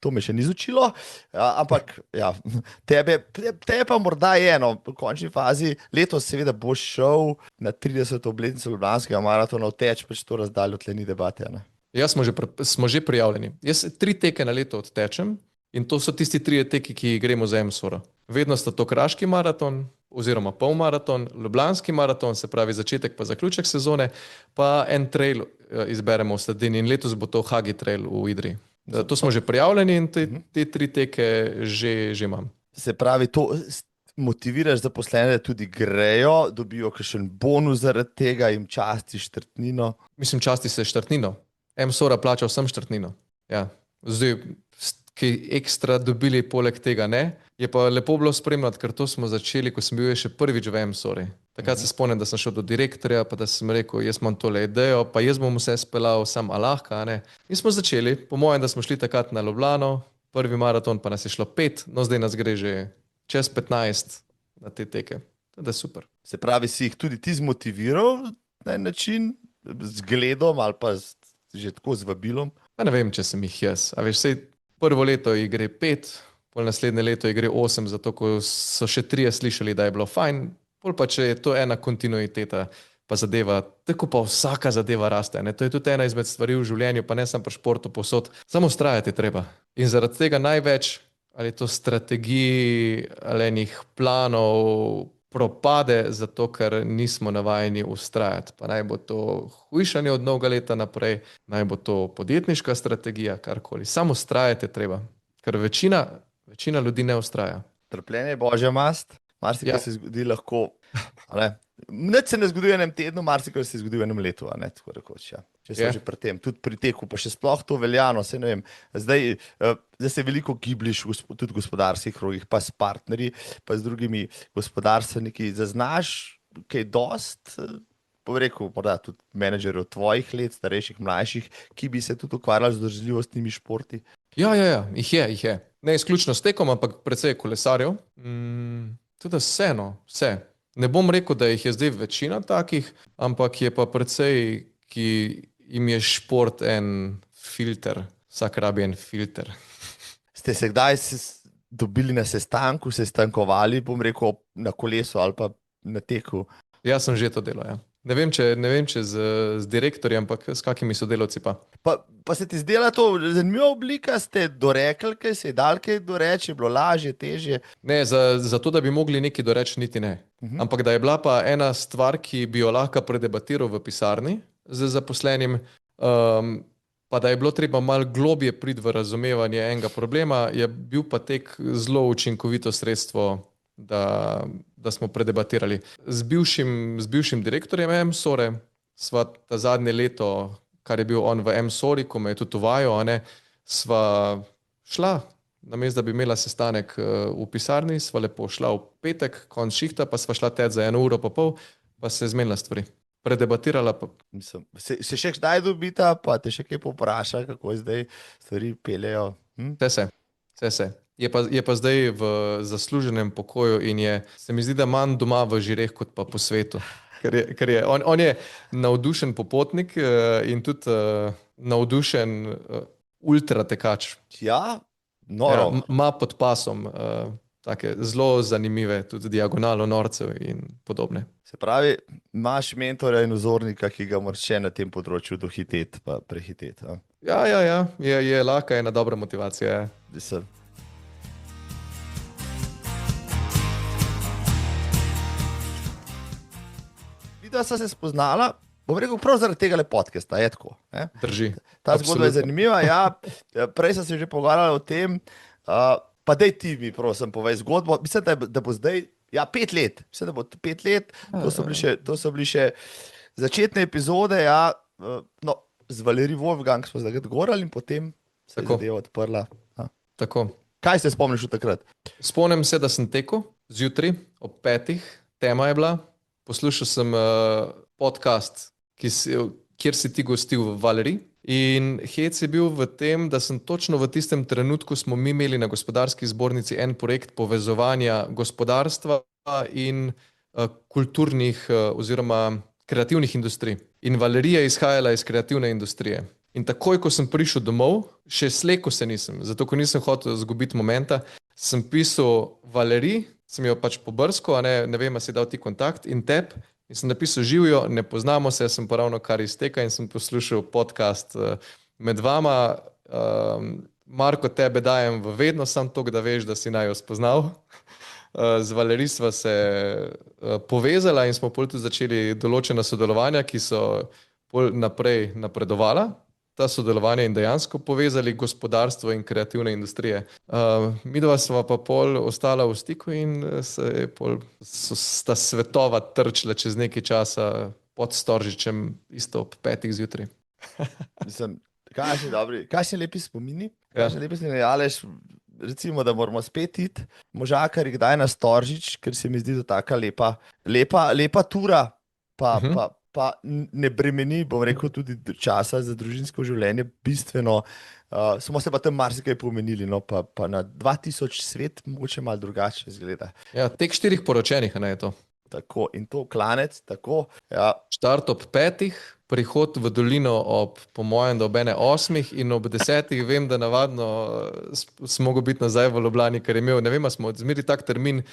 To me še ni izučilo, ampak ja, tebe pa morda je eno, v končni fazi. Letos seveda boš šel na 30. obletnico Ljubljanskega maratona v teč, pač to razdaljo, tle ni debate. Ne? Jaz smo že prijavljeni. Jaz 3 teke na leto odtečem in to so tisti 3 teki, ki gremo za MSOR. Vedno sta to Kraški maraton oziroma polmaraton, Ljubljanski maraton, se pravi začetek pa zaključek sezone, pa en trail izberemo v sredini in letos bo to Hagi trail v Idriji. To smo že prijavljeni in te 3 teke že imam. Se pravi, to motiviraš zaposlene, da tudi grejo, dobijo kakšen bonus zaradi tega, jim častiš štartnino. Mislim, časti se štartnino. MSOR plača vsem štartnino. Ja. Zdaj, ki ekstra dobili poleg tega ne. Je pa lepo bilo spremljati, ker to smo začeli, ko sem bil še prvič v MSOR-i. Takrat se spomnim, da sem šel do direktorja, pa da sem rekel, jaz imam tole idejo, pa jaz bom vse speljal sam alahka. In smo začeli, po mojem, da smo šli takrat na Ljubljano, prvi maraton, pa nas je šlo 5, no zdaj nas gre že čez 15 na te teke. To je super. Se pravi, si jih tudi ti zmotiviral na en način, z gledom ali pa že tako z vabilom? Pa ne vem, če sem jih jaz. A veš, sej prvo leto jih gre 5, pol naslednje leto jih gre 8, zato ko so še 3 slišali, da je bilo fajn. Pol pa, če je to ena kontinuiteta, pa zadeva, tako pa vsaka zadeva raste. Ne? To je tudi ena izmed stvari v življenju, pa ne samo pri športu, posod. Samo vztrajati treba. In zaradi tega največ, ali to strategij, ali enih planov, propade, zato ker nismo navajeni vztrajati. Pa naj bo to hujšanje od novega leta naprej, naj bo to podjetniška strategija, karkoli. Samo vztrajati treba, ker večina ljudi ne vztraja. Trpljenje je božja mast. Marsikaj se zgodi lahko, nič se ne zgodi v enem tednu, marsikaj se zgodi v enem letu, tako rekoč, ja. Če so že pri tem, tudi pri teku, pa še sploh to veljano, saj ne vem, zdaj se veliko gibliš tudi v gospodarskih krogih, pa s partnerji, pa s drugimi gospodarstveniki, zaznaš kaj dost, bom rekel, morda tudi menedžerjev tvojih let, starejših, mlajših, ki bi se tudi ukvarjali z vzdržljivostnimi športi? Ja, jih je. Ne izključno s tekom, ampak precej kolesarjev. Tudi vse. Ne bom rekel, da jih je zdaj večina takih, ampak je pa precej, ki jim je šport en filter. Vsak rabi en filter. Ste se kdaj dobili na sestanku, sestankovali, bom rekel, na kolesu ali pa na teku? Jaz sem že to delal, ja. Ne vem, če z direktorjem, ampak s kakimi sodelavci pa. Pa se ti zdela to zanimiva oblika, ste dorekli, kaj se je dal kaj doreči, je bilo lažje, težje? Ne, za to, da bi mogli nekaj doreči, niti ne. Ampak da je bila pa ena stvar, ki bi jo lahko predebatiral v pisarni z zaposlenim, pa da je bilo treba malo globje priti v razumevanje enega problema, je bil pa tek zelo učinkovito sredstvo, da smo predebatirali. Z bivšim direktorjem MSOR-e sva ta zadnje leto, kar je bil on v MSOR-i, ko me je tudi uvajal, sva šla, namesto da bi imela sestanek v pisarni, sva lepo šla v petek, konc šihta, pa sva šla teč za 1 uro pa pol, pa se zmenila stvari. Predebatirala pa. Se še kdaj dobita, pa te še kaj popraša, kako zdaj stvari peljejo? Vse se. Je pa zdaj v zasluženem pokoju in se mi zdi, da manj doma v žireh kot pa po svetu. Ker je, on je navdušen popotnik in tudi navdušen ultratekač. Ja, noro. Ima pod pasom take zelo zanimive, tudi diagonalo norcev in podobne. Se pravi, imaš mentorja in vzornika, ki ga moraš še na tem področju dohiteti pa prehiteti. Ja, je lahka ena dobra motivacija. Da so se spoznala, bom rekel, prav zaradi tega podcasta, je tako. Drži. Ta zgodba je zanimiva, ja. Prej sem se že pogovarjala o tem, pa daj ti mi, prosim, povej zgodbo. Mislim, da bo zdaj, 5 let. Mislim, da bo 5 let, to so bili še začetne epizode, no, z Valerij Wolfgang smo zdaj govorili in potem se je zadeva odprla. Tako. Kaj se spomniš od takrat? Spomnim se, da sem tekel zjutraj ob 5, tema je bila. Poslušal sem podcast, kjer si ti gostil v Valerij. In hec je bil v tem, da sem točno v tistem trenutku smo mi imeli na Gospodarski zbornici en projekt povezovanja gospodarstva in kulturnih oziroma kreativnih industrij. In Valerij je izhajala iz kreativne industrije. In takoj, ko sem prišel domov, še slekel se nisem, zato ko nisem hotel izgubiti momenta, sem pisal Valerij, sem jo pač pobrskal, ne vem, a si dal ti kontakt in tep, in sem napisal živijo, ne poznamo se, sem pa ravno kar izteka in sem poslušal podcast med vama. Marko, tebe dajem v vedno, sam to, da veš, da si naj jo spoznal. Z Valerij sva se povezala in smo pol tudi začeli določena sodelovanja, ki so pol naprej napredovala. Ta sodelovanje in dejansko povezali gospodarstvo in kreativne industrije. Midva sva pa pol ostala v stiku in sta svetova trčila čez nekaj časa pod Storžičem, isto ob 5 zjutraj. Mislim, kakšni lepi spomini, Ja. Aleš, recimo, da moramo spet iti možakari kdaj na Storžič, ker se mi zdi to taka lepa tura, pa ne bremeni, bom rekel, tudi časa za družinsko življenje bistveno. Smo se pa tam marsikaj pomenili, no, pa na 2000 svet mogoče malo drugače izgleda. Ja, tek 4 poročenih, ne je to. Tako, in to klanec, tako, ja. Štart ob 5, prihod v dolino po mojem, da ob 8 in ob 10 vem, da navadno smo mogli biti nazaj v Ljubljani, ker je imel, ne vem, smo zmeri tak termin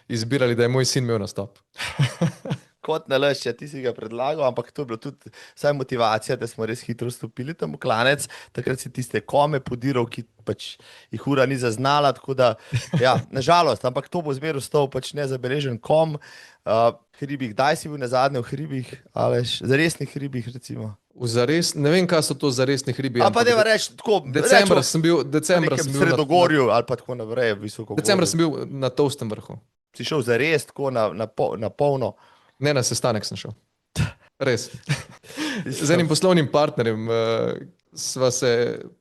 izbirali, da je moj sin imel nastop. Kot nalaž, ti si ga predlagal, ampak to je bilo tudi vsaj motivacija, da smo res hitro stopili tam v klanec. Takrat si tiste kome podiral, ki pač jih ura ni zaznala, tako da, ja, nažalost, ampak to bo zmeraj ostal pač nezabeležen kom. Hribih, kdaj si bil nazadnje v hribih, Aleš, zaresnih hribih, recimo? Ne vem, kaj so to zaresni hribi. Pa deva reči, tako, Decembra sem bil v Sredogorju ali pa tako naprej, visoko. Decembra sem bil na Tolstem vrhu. Si šel zares, tako na polno. Ne, na sestanek sem šel. Res. Z enim poslovnim partnerjem sva se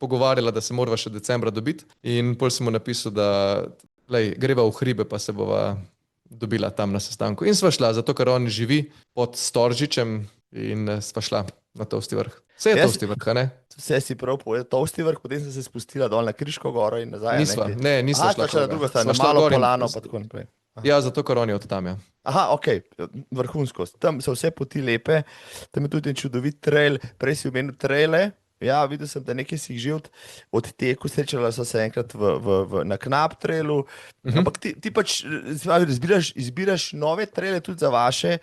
pogovarjala, da se morava še decembra dobiti in pol sem mu napisal, da greva v hribe, pa se bova dobila tam na sestanku. In sva šla, zato ker on živi pod Storžičem in sva šla na Tolsti vrh. Vse je Tolsti vrh, a ne? Vse si prav povedal, Tolsti vrh, potem sem se spustila dol na Kriško goro in nazaj. Nisva šla na drugo stran, na malo Polano, pa tako naprej. Ja, zato ker on je od tam, ja. Aha, ok, vrhunsko. Tam so vse poti lepe, tam je tudi en čudovit trail, prej si omenil traile. Ja, videl sem, da nekaj si jih že odtekel, srečala so se enkrat na Knap trailu, ampak ti pač izbiraš nove traile tudi za vaše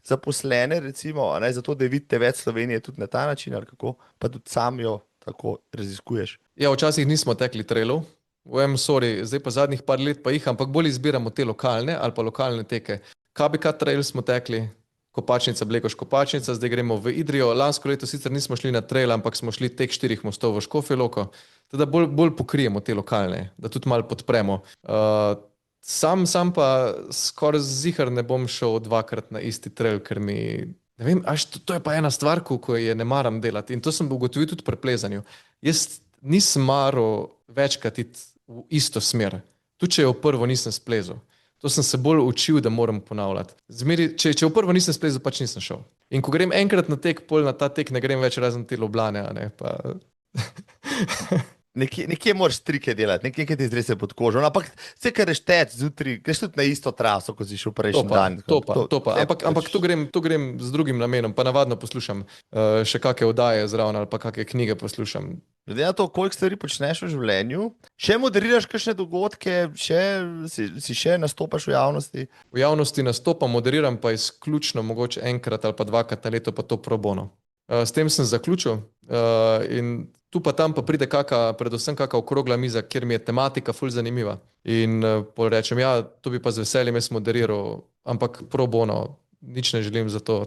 zaposlene, recimo, ne, zato da vidite več Slovenije tudi na ta način, ali kako, pa tudi sam jo tako raziskuješ. Ja, včasih nismo tekli trailov. Zdaj pa zadnjih par let pa jih, ampak bolj izbiramo te lokalne ali pa lokalne teke. KBK trail smo tekli, Kopačnica, Blegoš Kopačnica, zdaj gremo v Idrijo. Lansko leto sicer nismo šli na trail, ampak smo šli tek 4 mostov v Škofjo Loko, teda bolj pokrijemo te lokalne, da tudi malo podpremo. Sam pa skoraj zihar ne bom šel 2krat na isti trail, ker mi, ne vem, to je pa ena stvar, ko je ne maram delati in to sem ugotovil tudi pri plezanju. Jaz nisem maral večkrat iti v isto smer, tudi če jo prvo nisem splezal. To sem se bolj učil, da moram ponavljati. Če v prvo nisem splezal, pač nisem šel. In ko grem enkrat na tek, pol na ta tek ne grem več razen te Ljubljane, a ne, pa... Nekje moraš trike delati, nekje ti zdrese pod kožo, ampak vse, kar reštec zjutraj, greš tudi na isto traso, kot si šel prejšnji dan. To pa. Ampak tu grem z drugim namenom, pa navadno poslušam še kakšne oddaje zraven ali pa kakšne knjige poslušam. Glede na to, koliko stvari počneš v življenju, še moderiraš kakšne dogodke, si še nastopaš v javnosti? V javnosti nastopam, moderiram pa izključno mogoče enkrat ali pa 2krat na leto, pa to pro bono. S tem sem zaključil in tu pa tam pa pride predvsem kakšna okrogla miza, kjer mi je tematika ful zanimiva. In pol rečem, ja, to bi pa z veseljem jaz moderiral, ampak pro bono, nič ne želim za to.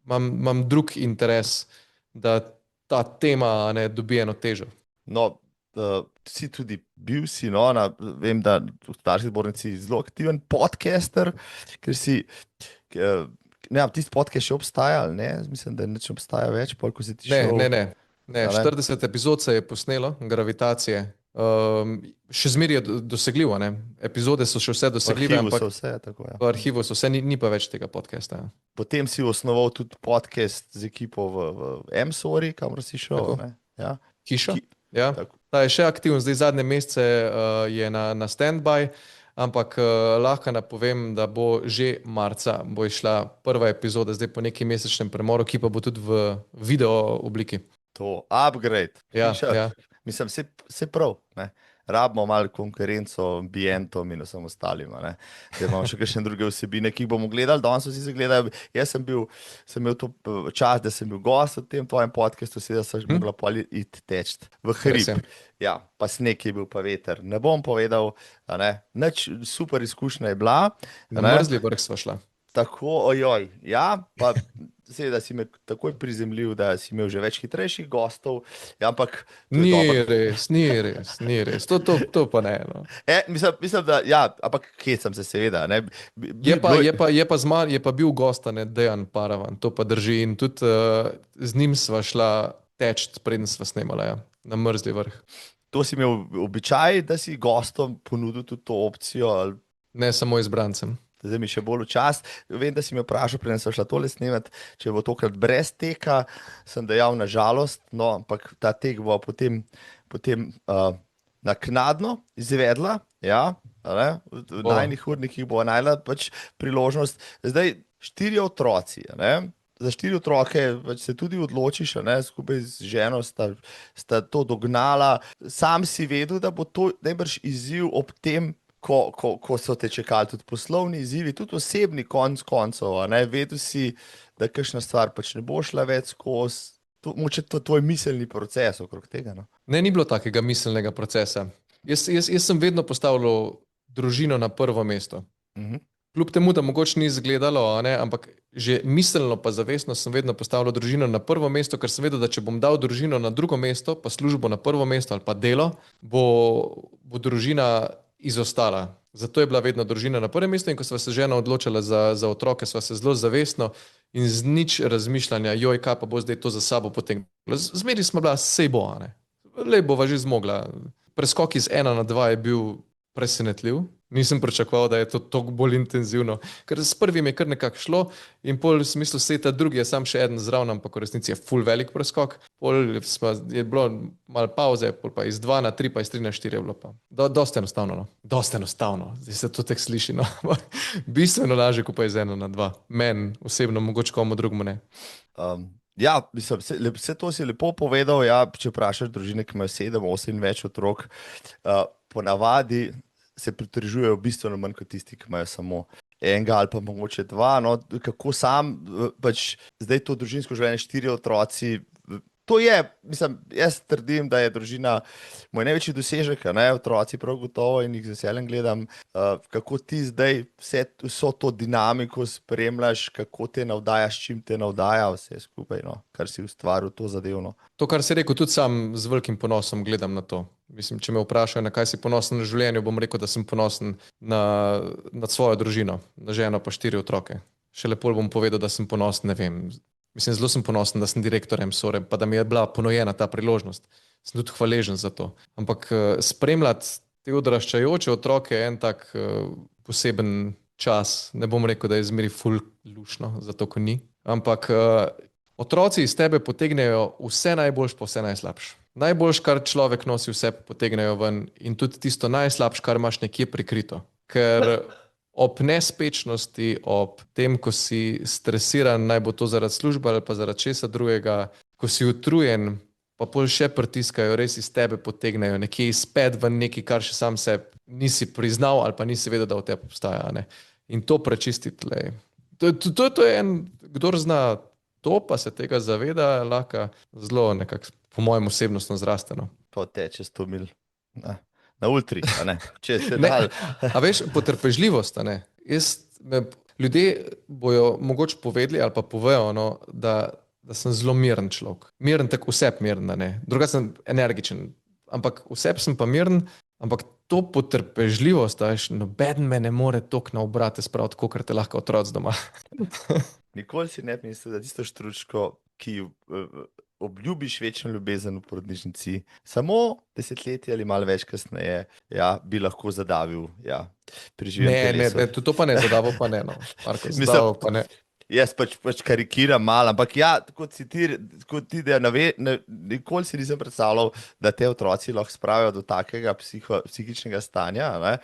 Imam drug interes, da ta tema ne dobi eno težo. No, si tudi bil si, vem, da v Starški zbornici zelo aktiven podcaster, ker si... Ne, tisti podcast še obstaja, ali ne? Mislim, da neč obstaja več, ko si ti šel... Ne, 40 epizod se je posnelo, Gravitacije. Še zmeraj je dosegljivo, ne? Epizode so še vse dosegljive, ampak v arhivu so vse, ni pa več tega podcasta. Ja. Potem si osnoval tudi podcast z ekipo v M-Sori, kamor si šel, ne? Ja. Hiša, ja. Ta je še aktivn, zdaj zadnje mesece je na stand-by, ampak lahko napovem, da bo že marca bo išla prva epizoda, zdaj po nekem mesečnem premoru, ki pa bo tudi v video obliki. To, upgrade. Ja, Slišal? ja. Mislim, vse prav. Ne? Rabimo malo konkurenco, ambientom in vsem ostalima. Ne? Da imamo še kakšne druge vsebine, ki jih bomo gledali. Danes vsi se gledajo. Jaz sem imel to čas, da sem bil gost v tem tvojem podcastu, seveda sem mogla iti teč v Res je. hrib. Ja, pa sneg je bil, pa veter. Ne bom povedal, a ne. Nič super izkušnja je bila. Na a ne. mrzli vrh sva šla. Tako, ojoj, ja, pa seveda si me takoj prizemljil, da si imel že več hitrejših gostov, ja, ampak to je Ni dobro. res, ni res, ni res. To pa ne. No. Mislim, da, ja, ampak kje sem se seveda, ne. Je pa bil gost, a ne Dejan Paravan, to pa drži. In tudi z njim sva šla teč, preden sva snemala, ja, na mrzli vrh. To si imel običaj, da si gostom ponudil tudi to opcijo, ali Ne samo izbrancem. zdaj mi še bolj v čast. Vem, da si me vprašal, preden sem šla tole snemati, če bo tokrat brez teka, sem dejal na žalost, no, ampak ta tek bo potem naknadno izvedla, ja, a ne, v Bova. najnih urnikih bo najla pač priložnost. Zdaj, 4 otroci, a ne, za 4 otroke pač se tudi odločiš, a ne, skupaj z ženo sta to dognala. Sam si vedel, da bo to najbrž izziv ob tem, ko so te čakali tudi poslovni izzivi, tudi osebni konc koncev, a ne, vedel si, da kakšna stvar pač ne bo šla več skozi, mogoče to tvoj miselni proces okrog tega, no. Ne, ni bilo takega miselnega procesa. Jaz sem vedno postavljal družino na prvo mesto. Mhm. Kljub temu, da mogoče ni izgledalo, a ne, ampak že miselno pa zavestno sem vedno postavljal družino na prvo mesto, ker sem vedel, da če bom dal družino na drugo mesto, pa službo na prvo mesto ali pa delo, bo družina izostala. Zato je bila vedno družina na prvem mestu in ko sva se žena odločila za otroke, sva se zelo zavestno in z nič razmišljanja, joj, kaj pa bo zdaj to za sabo potegnilo. Zmeri smo bila, sej bo, a ne. Lej bova že zmogla. Preskok iz 1 na 2 je bil presenetljiv. Nisem pričakoval, da je to toliko bolj intenzivno, ker s prvim je kar nekako šlo in pol v smislu se ta drugi je sam še eden zraven, ampak v resnici je ful velik preskok. Pol je bilo malo pauze, pol pa iz 2 na 3, pa iz 3 na 4 je bilo pa. Dosti enostavno, no. Dosti enostavno. Zdaj se to tek sliši, no. Bistveno lažje, kot pa iz 1 na 2. Meni osebno, mogoče komu drugemu ne. Ja, mislim, vse to si lepo povedal, ja, če vprašaš družine, ki imajo 7, 8 in več otrok, ponavadi se pritožujejo bistveno manj kot tisti, ki imajo samo enega ali pa mogoče 2. No, kako sam, pač zdaj to družinsko življenje, 4 otroci, to je, mislim, jaz trdim, da je družina moj največji dosežek, a ne, otroci prav gotovo in jih z veseljem gledam. Kako ti zdaj vso to dinamiko spremljaš, kako te navdaja, s čim te navdaja vse skupaj, no, kar si ustvaril to zadevno. To, kar si rekel, tudi sam z velikim ponosom gledam na to. Mislim, če me vprašajo, na kaj si ponosen v življenju, bom rekel, da sem ponosen nad svojo družino, na ženo pa 4 otroke. Še lepo bom povedal, da sem ponosen, ne vem. Mislim, zelo sem ponosen, da sem direktorjem SORE, pa da mi je bila ponujena ta priložnost. Sem tudi hvaležen za to. Ampak spremljati te odraščajoče otroke je en tak poseben čas. Ne bom rekel, da je zmeri ful lušno, zato ko ni. Ampak otroci iz tebe potegnejo vse najboljš, pa vse najslabš. Najboljš, kar človek nosi, vse potegnejo ven in tudi tisto najslabš, kar imaš nekje prikrito. Ker ob nespečnosti, ob tem, ko si stresiran, naj bo to zaradi službe ali pa zaradi česa drugega, ko si utrujen, pa pol še pritiskajo, res iz tebe potegnejo nekje izpet ven nekaj, kar še sam se nisi priznal ali pa nisi vedel, da v tebi obstaja. Ne? In to prečistiti. To je en, kdor zna to, pa se tega zaveda, lahko zelo nekako, po mojem osebnostno zrasteno. To teče 100 mil. Na ultri, a ne, če se dal. A veš, potrpežljivost, a ne. Ljudje bojo mogoče povedali ali pa povejo, no, da sem zelo miren človek. Miren, tako vseb miren, a ne. Druga sem energičen, ampak vseb sem pa miren, ampak to potrpežljivost, veš, nobeden me ne more toliko na obrate spraviti, kakor te lahko otroci doma. Nikoli si ne bi mislil, da tisto štručko, ki obljubiš večno ljubezen v porodnišnici, samo desetletje ali malo več kasneje, ja, bi lahko zadavil, ja, pri živem telesu. Ne, to pa ne, zadavo pa ne, no. Marko, zadavo pa ne. Jaz pač karikiram malo, ampak ja, kot ti, da nikoli si nisem predstavljal, da te otroci lahko spravijo do takega psihičnega stanja, ne,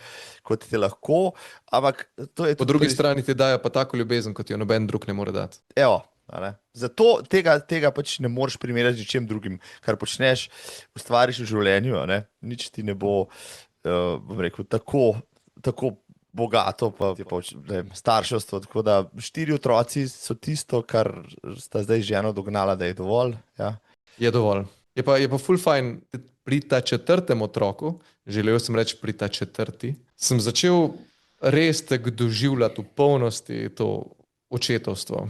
kot te lahko, ampak to je... Po drugi strani ti dajo pa tako ljubezen, kot jo noben drug ne more dati. Evo, a ne. Zato tega pač ne moreš primerjati z čem drugim, kar počneš, ustvariš v življenju, a ne. Nič ti ne bo, bom rekel, tako bogato, pa je pač, ne vem, starševstvo. Tako da 4 otroci so tisto, kar sta zdaj ženo dognala, da je dovolj. Ja. Je dovolj. Je pa ful fajn pri ta 4. otroku, želel sem reči pri ta 4., sem začel res tako doživljati v polnosti to očetovstvo.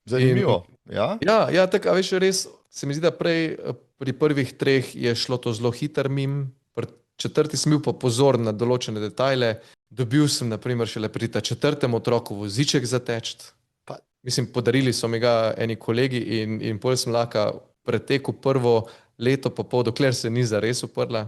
Zanimivo. Ja? Ja, tako, a veš, res se mi zdi, da prej pri prvih 3 je šlo to zelo hiter mim, pri 4. sem bil pa pozoren na določene detajle, dobil sem naprimer šele pri ta 4. otroku voziček za teč. Mislim, podarili so mi ga eni kolegi in pol sem lahko pretekel prvo leto pa pol, dokler se ni zares uprla,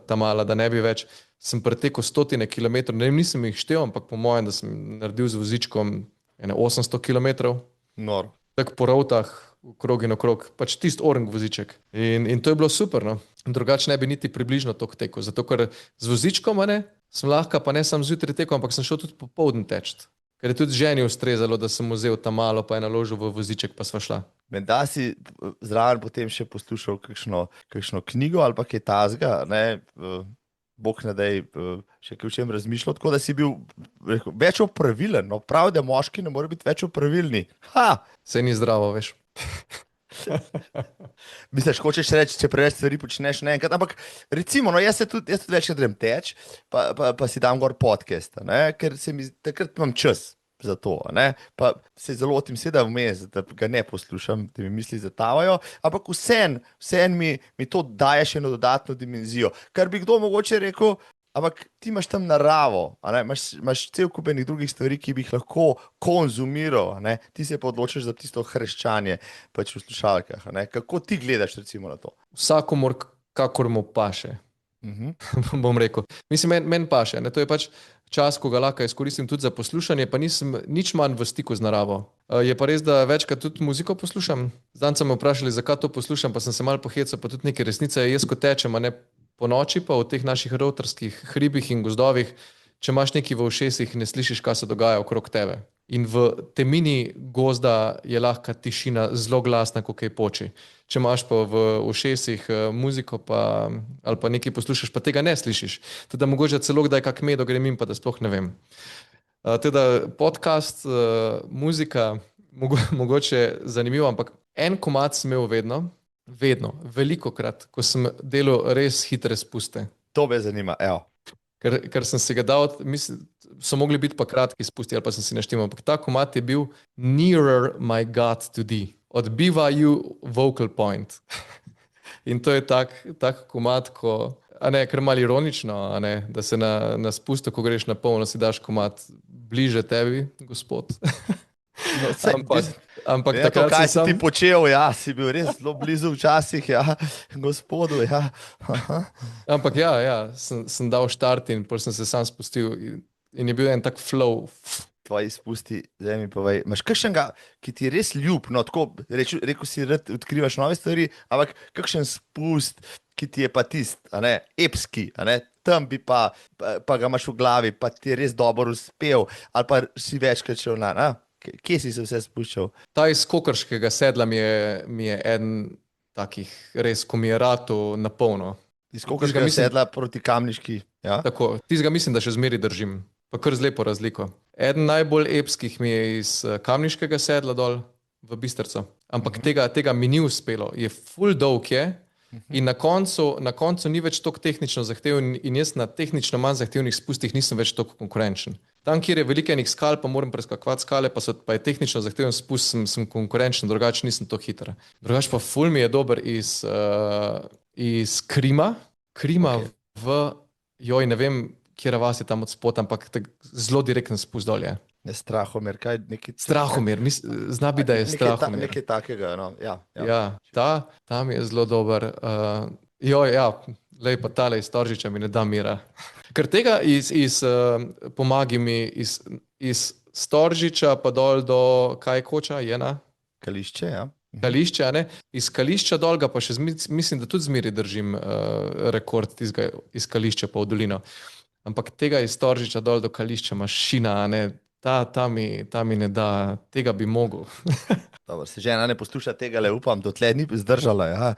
ta mala, da ne bi več, sem pretekel 100 kilometrov, ne vem, nisem jih štel, ampak po mojem, da sem naredil z vozičkom 800 kilometrov. Nor. Tako po rovtah, okrog in okrog, pač tist orang voziček. In to je bilo super, no. Drugače ne bi niti približno toliko tekel, zato ker z vozičkom, ne, sem lahko pa ne sam zjutraj tekel, ampak sem šel tudi popoldne teč. Ker je tudi ženi ustrezalo, da sem vzel ta malo, pa je naložil v voziček, pa sva šla. Menda si zraven potem še poslušal kakšno knjigo ali pa kaj tazga, ne, Bog ne daj, še kaj v čem razmišljal, tako da si bil, rekel, več opravilen, no, prav, da moški ne more biti več opravilni. Ha! Saj ni zdravo, veš. Misliš, hočeš reči, če preveč stvari počneš naenkrat, ampak recimo, no, jaz tudi večkrat grem teč, pa si dam gor podcast, ne, ker se mi, takrat imam čas za to, ne, pa se zelo o tem seveda vmes, da ga ne poslušam, da mi misli zatavajo, ampak vseeno mi to daje še eno dodatno dimenzijo, kar bi kdo mogoče rekel, ampak ti imaš tam naravo, a ne, imaš cel kup enih drugih stvari, ki bi jih lahko konzumiral, a ne, ti se pa odločiš za tisto hreščanje pač v slušalkah, a ne, kako ti gledaš recimo na to? Vsakomur, kakor mu paše, bom rekel. Mislim, meni paše, ne, to je pač čas, ko ga lahko izkoristim tudi za poslušanje, pa nisem nič manj v stiku z naravo. Je pa res, da večkrat tudi muziko poslušam. Zdaj so me vprašali, zakaj to poslušam, pa sem se malo pohecal, pa tudi nekaj resnice. Jaz ko tečem, a ne po noči, pa v teh naših rovtarskih hribih in gozdovih, če imaš nekaj v ušesih, ne slišiš, kaj se dogaja okrog tebe. In v temini gozda je lahka tišina zelo glasna, ko kaj poči. Če imaš pa v ušesih muziko pa, ali pa nekaj poslušaš, pa tega ne slišiš. Teda mogoče celo kdaj kak medo grem in pa da sploh ne vem. Teda podcast, muzika, mogoče zanimivo, ampak en komad sem imel vedno, velikokrat, ko sem delal res hitre spuste. To me zanima, evo. Ker sem si ga dal, so mogli biti pa kratki spusti, ali pa sem si naštel, ampak ta komad je bil Nearer My God to Thee, od BYU Vocal Point. In to je tak komad, ko, a ne, kar malo ironično, a ne, da se na spustu, ko greš na polno, si daš komad bliže tebi, gospod. No, ampak ja, takrat kaj si ti počel, ja, si bil res zelo blizu včasih, ja, gospodu, ja. Ampak ja, sem dal štart in potem sem se sam spustil in je bil en tak flow. Tvoji spusti, zdaj mi povej, imaš kakšnega, ki ti je res ljub, no tako, rekel si, rad odkrivaš nove stvari, ampak kakšen spust, ki ti je pa tist, a ne, epski, a ne, tam bi pa ga imaš v glavi, pa ti je res dobro uspel, ali pa si večkrat šel na. Kje si se vse spuščal? Ta iz kokrškega sedla mi je eden takih res, ko mi je ratu na polno. Iz kokrškega sedla proti Kamniški, ja? Tako, tistega mislim, da še zmeri držim, pa kar z lepo razliko. Eden najbolj epskih mi je iz Kamniškega sedla dol v Bistrco, ampak tega mi ni uspelo, je ful dolg je in na koncu ni več toliko tehnično zahteven in jaz na tehnično manj zahtevnih spustih nisem več toliko konkurenčen. Tam, kjer je veliko enih skal, pa moram preskakovati skale, pa je tehnično zahteven spust, sem konkurenčen, drugače nisem to hiter. Drugače pa ful mi je dober iz Krima okay. Ne vem, kjera vas je tam od spod, ampak zelo direkten spust dol je. Ne, Strahomir, kaj neki... Strahomir, zna bi, da je Strahomir. Nekaj takega, no, ja. Ja, tam je zelo dober. Lej pa tale iz Storžiča mi ne da mira. Ker tega pomagi mi iz Storžiča pa dol do Kajkoča, Kališče, ja. Kališče, a ne? Iz Kališča dol ga pa še mislim, da tudi zmeri držim rekord iz Kališča pa v dolino. Ampak tega iz Storžiča dol do Kališča mašina, a ne? ta mi ne da, tega bi mogel. Dobro, se žena ne posluša tega, le upam, dotlej ni zdržala, ja.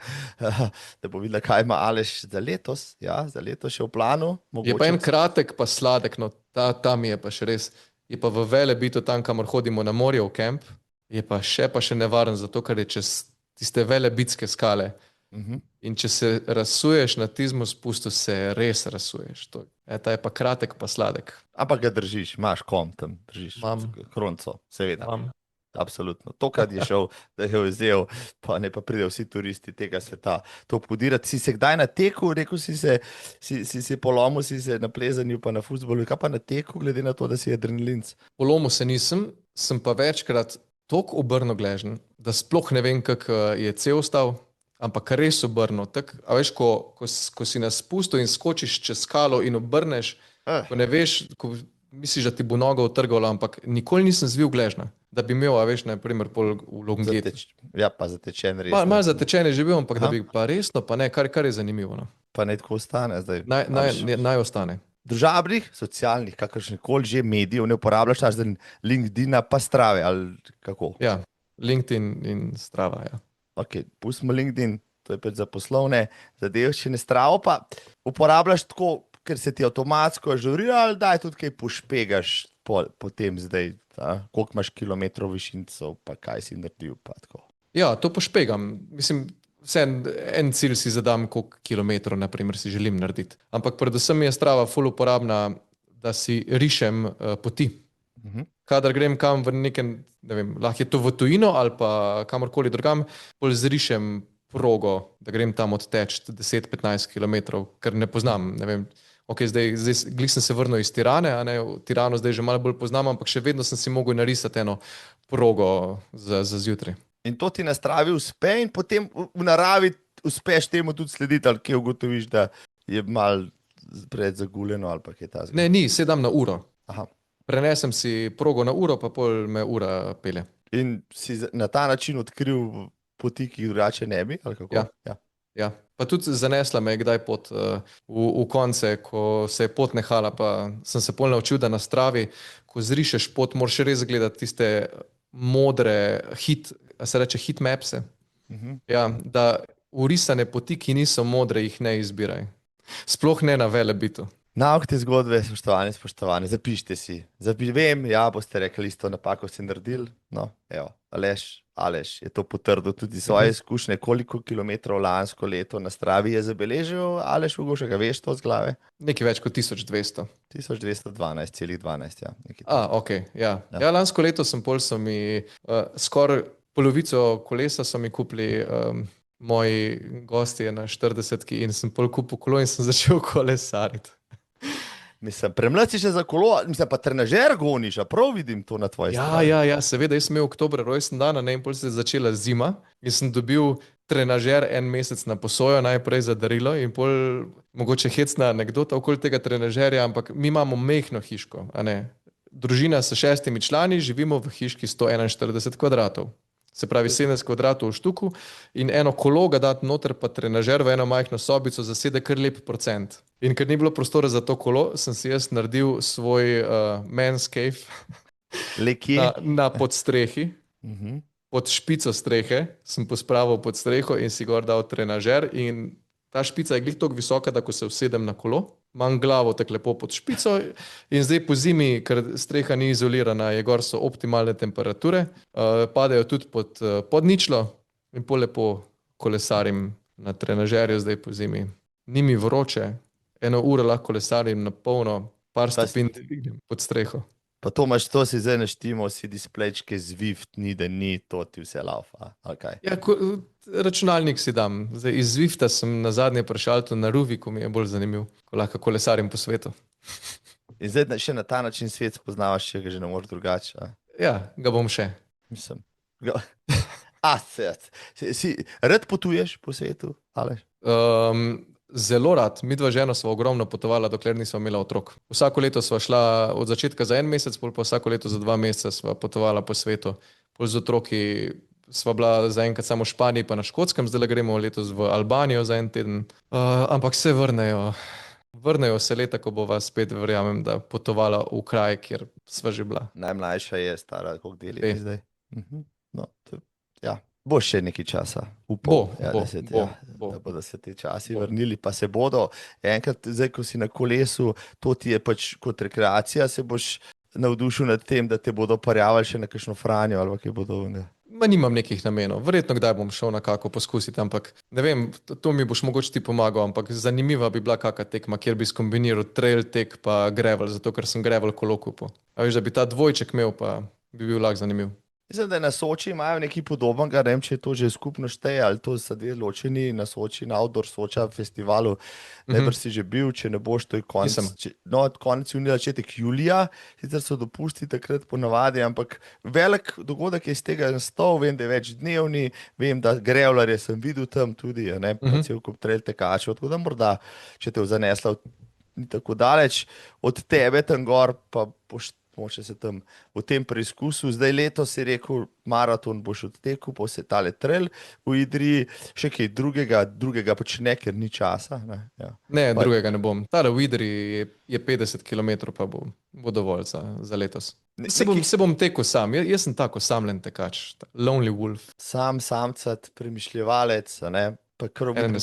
Da bo videla, kaj ima Aleš za letos, ja, za letos še v planu. Je pa Mogoče en kratek, pa sladek, no ta mi je pa še res. Je pa v Velebitu, tam, kamor hodimo na morje, v kamp, je pa še nevaren, zato ker je čez tiste velebitske skale. In če se razsuješ na tizmu spustu, se res razsuješ. Ta je pa kratek, pa sladek. Ampak ga držiš, imaš kom tam, držiš Imam. kronco, seveda. Imam. Absolutno. Tokrat je šel, da je vzel, pa ne pa pridejo vsi turisti tega sveta to podirati. Si se kdaj na teku, rekel si polomil, si se na plezanju, pa na fuzbolu, kaj pa na teku, glede na to, da si adrenalinc? Polomil se nisem, sem pa večkrat toliko obrnogležen, da sploh ne vem, kako je cel stal, ampak res obrno. A veš, ko si na spustu in skočiš čez skalo in obrneš, ko ne veš, ko misliš, da ti bo noga utrgala, ampak nikoli nisem zvil gležna, da bi imel, a veš, na primer, pol v Longyearbyengu. Ja, pa zatečen res. Malo zatečen je že bil, ampak da bi pa resno, pa ne, kar je zanimivo. No. Pa ne tako ostane zdaj. Naj ostane. Družabnih, socialnih, kakršnekoli že medijev ne uporabljaš, až za LinkedIna pa Strave, ali kako? Ja, LinkedIn in Strava, ja. Ok, pustimo LinkedIn, to je pač za poslovne zadevščine. Stravo pa uporabljaš tako, ker se ti avtomatsko ažurira, ali daj tudi kaj pošpegaš potem zdaj, koliko imaš kilometrov višincev, pa kaj si naredil, pa tako. Ja, to pošpegam. Mislim, en cilj si zadam, koliko kilometrov, naprimer, si želim narediti. Ampak predvsem mi je Strava ful uporabna, da si rišem poti. Kadar grem kam v nekem, ne vem, lahko je to v tujino ali pa kamorkoli drugam, bolj zrišem progo, da grem tam odteč 10-15 km, ker ne poznam, ne vem. Ok, zdaj glih sem se vrnil iz Tirane, a ne, Tirano zdaj že malo bolj poznam, ampak še vedno sem si mogel narisati eno progo za zjutraj. In to ti na Stravi uspe in potem v naravi uspeš temu tudi slediti, ali kje ugotoviš, da je malo pred zaguljeno ali pa kaj ta zgodba. Ne, sedam na uro. Aha. Prenesem si progo na uro, pa pol me ura pele. In si na ta način odkril poti, ki jih drugače ne bi, ali kako? Ja. Pa tudi zanesla me je kdaj pot v konce, ko se je pot nehala, pa sem se pol naučil, da na Stravi, ko zrišeš pot, moraš res gledati tiste modre se reče heat mapse. Ja, da urisane poti, ki niso modre, jih ne izbiraj. Sploh ne na Velebitu. Nauk te zgodbe, spoštovani, zapišite si. Vem, ja, boste rekli, isto napako si naredili. No, evo, Aleš je to potrdil tudi svoje izkušnje. Koliko kilometrov lansko leto na Stravi je zabeležil Aleš Ugošek, veš to z glave? Nekaj več kot 1200. 1212,12, ja. Ok, ja. Ja, lansko leto so mi skoraj polovico kolesa so mi kupili moji gostje na 40-ki in sem pol kupil kolo in sem začel kolesariti. Mislim, premlad si še za kolo, mislim, pa trenažer goniš, a prav vidim to na tvoji strani. Ja, seveda, jaz sem imel oktober rojsten dan, in pol se je začela zima in sem dobil trenažer en mesec na posojo, najprej za darilo in pol mogoče hecna anekdota okoli tega trenažerja, ampak mi imamo mehno hiško, a ne. Družina s 6 člani, živimo v hiški 141 kvadratov. Se pravi 70 kvadratov v štuku in eno kolo ga dati noter, pa trenažer v eno majhno sobico zasede kar lep procent. In ker ni bilo prostora za to kolo, sem si jaz naredil svoj man's cave na podstrehi. Pod špico strehe sem pospravil pod streho in si gor dal trenažer in ta špica je glih toliko visoka, da ko se usedem na kolo, imam glavo tako lepo pod špico in zdaj po zimi, ker streha ni izolirana, je gor so optimalne temperature, padejo tudi pod ničlo in pol lepo kolesarim na trenažerju zdaj po zimi. Ni mi vroče, 1 uro lahko kolesarim na polno, par stopinj pod streho. Pa to si zdaj naštimo, si displejčke Zwift, ni da ni, to ti vse laufa, ali kaj? Ja, računalnik si dam. Zdaj, iz Zwifta sem na zadnje prešaltil na Ruvi, ko mi je bolj zanimiv, ko lahko kolesarim po svetu. In zdaj še na ta način svet spoznavaš, če ga že ne moreš drugače. Ja, ga bom še. Mislim. Si rad potuješ po svetu, Aleš? Zelo rad. Midva žena sva ogromno potovala, dokler nisva imela otrok. Vsako leto sva šla od začetka za 1 mesec, pol pa vsako leto za 2 meseca sva potovala po svetu. Pol z otroki sva bila zaenkrat samo v Španiji pa na Škotskem, zdaj gremo letos v Albanijo za 1 teden. Ampak se vrnejo. Vrnejo se leta, ko bova spet, verjamem, da potovala v kraj, kjer sva že bila. Najmlajša je stara, koliko deli Dve. zdaj. No, ja. Bo še nekaj časa, Bo, upam, ja, bo, da se bo, bo. da bodo se ti časi Bo. vrnili, pa se bodo. Enkrat, zdaj, ko si na kolesu, to ti je pač kot rekreacija, se boš navdušil nad tem, da te bodo parjavali še na kakšno Franjo ali kaj podobnega. Ma nimam nekih namenov, verjetno kdaj bom šel na kako poskusiti, ampak ne vem, to mi boš mogoče ti pomagal, ampak zanimiva bi bila kakšna tekma, kjer bi skombiniral trail tek pa gravel, zato ker sem gravel kolo kupil. A veš, da bi ta dvojček imel, pa bi bil lahko zanimiv. Mislim, da na Soči imajo nekaj podobnega, ne vem, če je to že skupno šteje ali to so dve ločeni na Soči, na Outdoor Soča festivalu. Najbrž si že bil, če ne boš, to je konec. Konec junija, začetek julija, sicer so dopusti takrat ponavadi, ampak velik dogodek je iz tega nastal, vem, da je večdnevni, vem, da grevlarje sem videl tam tudi, ne, pa cel kup trail tekačev, tako da morda, če te je zanesla ni tako daleč od tebe tam gor, pa boš moče se tam v tem preizkusu. Zdaj letos si rekel, maraton boš odtekel, pa vse tale trail v Idriji, še kaj drugega pač ne, ker ni časa. Ne, drugega ne bom. Tale v Idriji je 50 km, pa bo dovolj za letos. Se bom tekel sam, jaz sem tako samljen tekač, lonely wolf. Samcat, premišljevalec, ne, pa kar vidim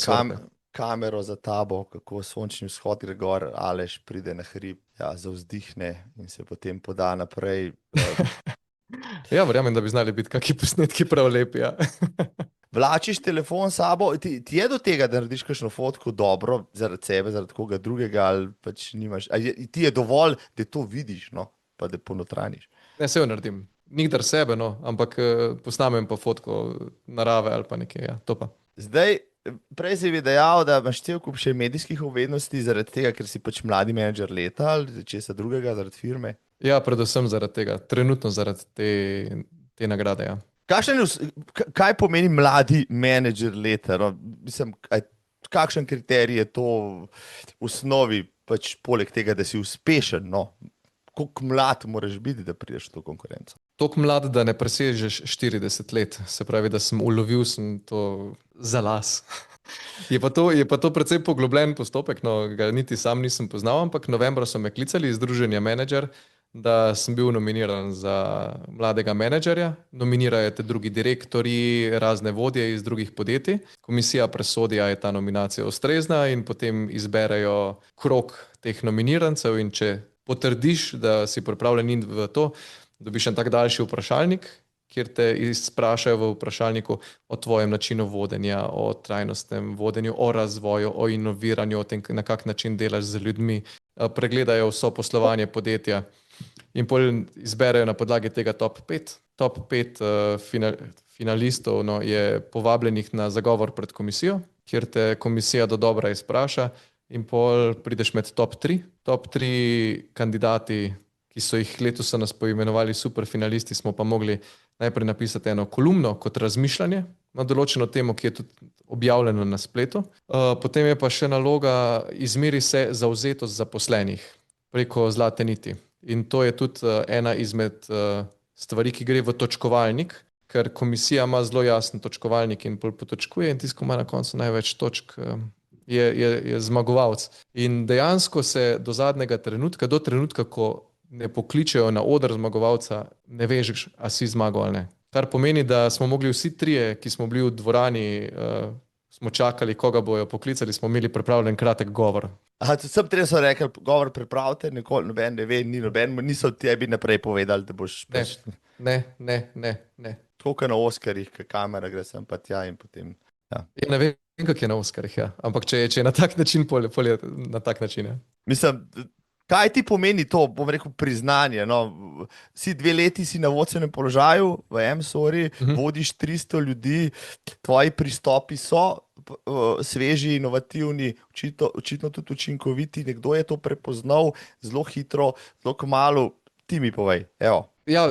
kamero za tabo, kako sončni vzhod gre gor, Aleš pride na hrib, ja, zavzdihne in se potem poda naprej. Ja, verjamem, da bi znali biti kakšni posnetki prav lepi, ja. Vlačiš telefon s sabo, ti je do tega, da narediš kakšno fotko dobro zaradi sebe, zaradi koga drugega, ali pač nimaš, ti je dovolj, da to vidiš, no, pa da ponotraniš. Ne, se jo naredim. Nikdar sebe, no, ampak posnamem pa fotko narave ali pa nekaj, ja, to pa. Zdaj, prej si mi dejal, da imaš cel kup še medijskih obveznosti zaradi tega, ker si pač mladi menedžer leta ali česa drugega, zaradi firme? Ja, predvsem zaradi tega, trenutno zaradi te nagrade, ja. Kaj pomeni mladi menedžer leta? No, mislim, kakšen kriterij je to v osnovi, pač poleg tega, da si uspešen, no? Koliko mlad moraš biti, da prideš v to konkurenco? Toliko mlad, da ne presežeš 40 let, se pravi, da sem ulovil sem to za las. Je pa to precej poglobljen postopek, no, ga niti sam nisem poznal, ampak novembra so me klicali iz Združenja Menedžer, da sem bil nominiran za mladega menedžerja. Nominirajo te drugi direktorji, razne vodje iz drugih podjetij. Komisija presodi, a je ta nominacija ustrezna in potem izberejo krog teh nominirancev in če potrdiš, da si pripravljen iti v to, dobiš en tak daljši vprašalnik, kjer te izprašajo v vprašalniku o tvojem načinu vodenja, o trajnostnem vodenju, o razvoju, o inoviranju, o tem, na kak način delaš z ljudmi, pregledajo vso poslovanje podjetja in potem izberejo na podlagi tega top 5. Top 5 finalistov, no, je povabljenih na zagovor pred komisijo, kjer te komisija dodobra izpraša. In pol prideš med top 3. Top 3 kandidati, ki so jih letos nas poimenovali superfinalisti, smo pa mogli najprej napisati eno kolumno kot razmišljanje na določeno temo, ki je tudi objavljeno na spletu. Potem je pa še naloga izmeri se zavzetost zaposlenih preko zlate niti. In to je tudi ena izmed stvari, ki gre v točkovalnik, ker komisija ima zelo jasen točkovalnik in pol potočkuje in tisto, ko ima na koncu največ točk, je zmagovalec. In dejansko se do zadnjega trenutka, do trenutka, ko ne pokličejo na oder zmagovalca, ne veš, a si zmagal ali ne. Kar pomeni, da smo mogli vsi trije, ki smo bili v dvorani, smo čakali, koga bojo poklicali, smo imeli pripravljen kratek govor. Sem trije so rekli, govor pripravite, nikoli noben ne ve, niso tebi naprej povedali, da boš... Ne. Tako kot na Oskarjih, ko kamera gre sem pa tja in potem... Ja. Ja, ne vem, kak je na Oskarjih, ja. Ampak če je na tak način, pol je na tak način, ja. Mislim, kaj ti pomeni to, bom rekel, priznanje? No, si 2 leti si na vodstvenem položaju v M-Sori, vodiš 300 ljudi, tvoji pristopi so sveži, inovativni, očitno tudi učinkoviti. Nekdo je to prepoznal zelo hitro, zelo kmalu. Ti mi povej, evo. Ja,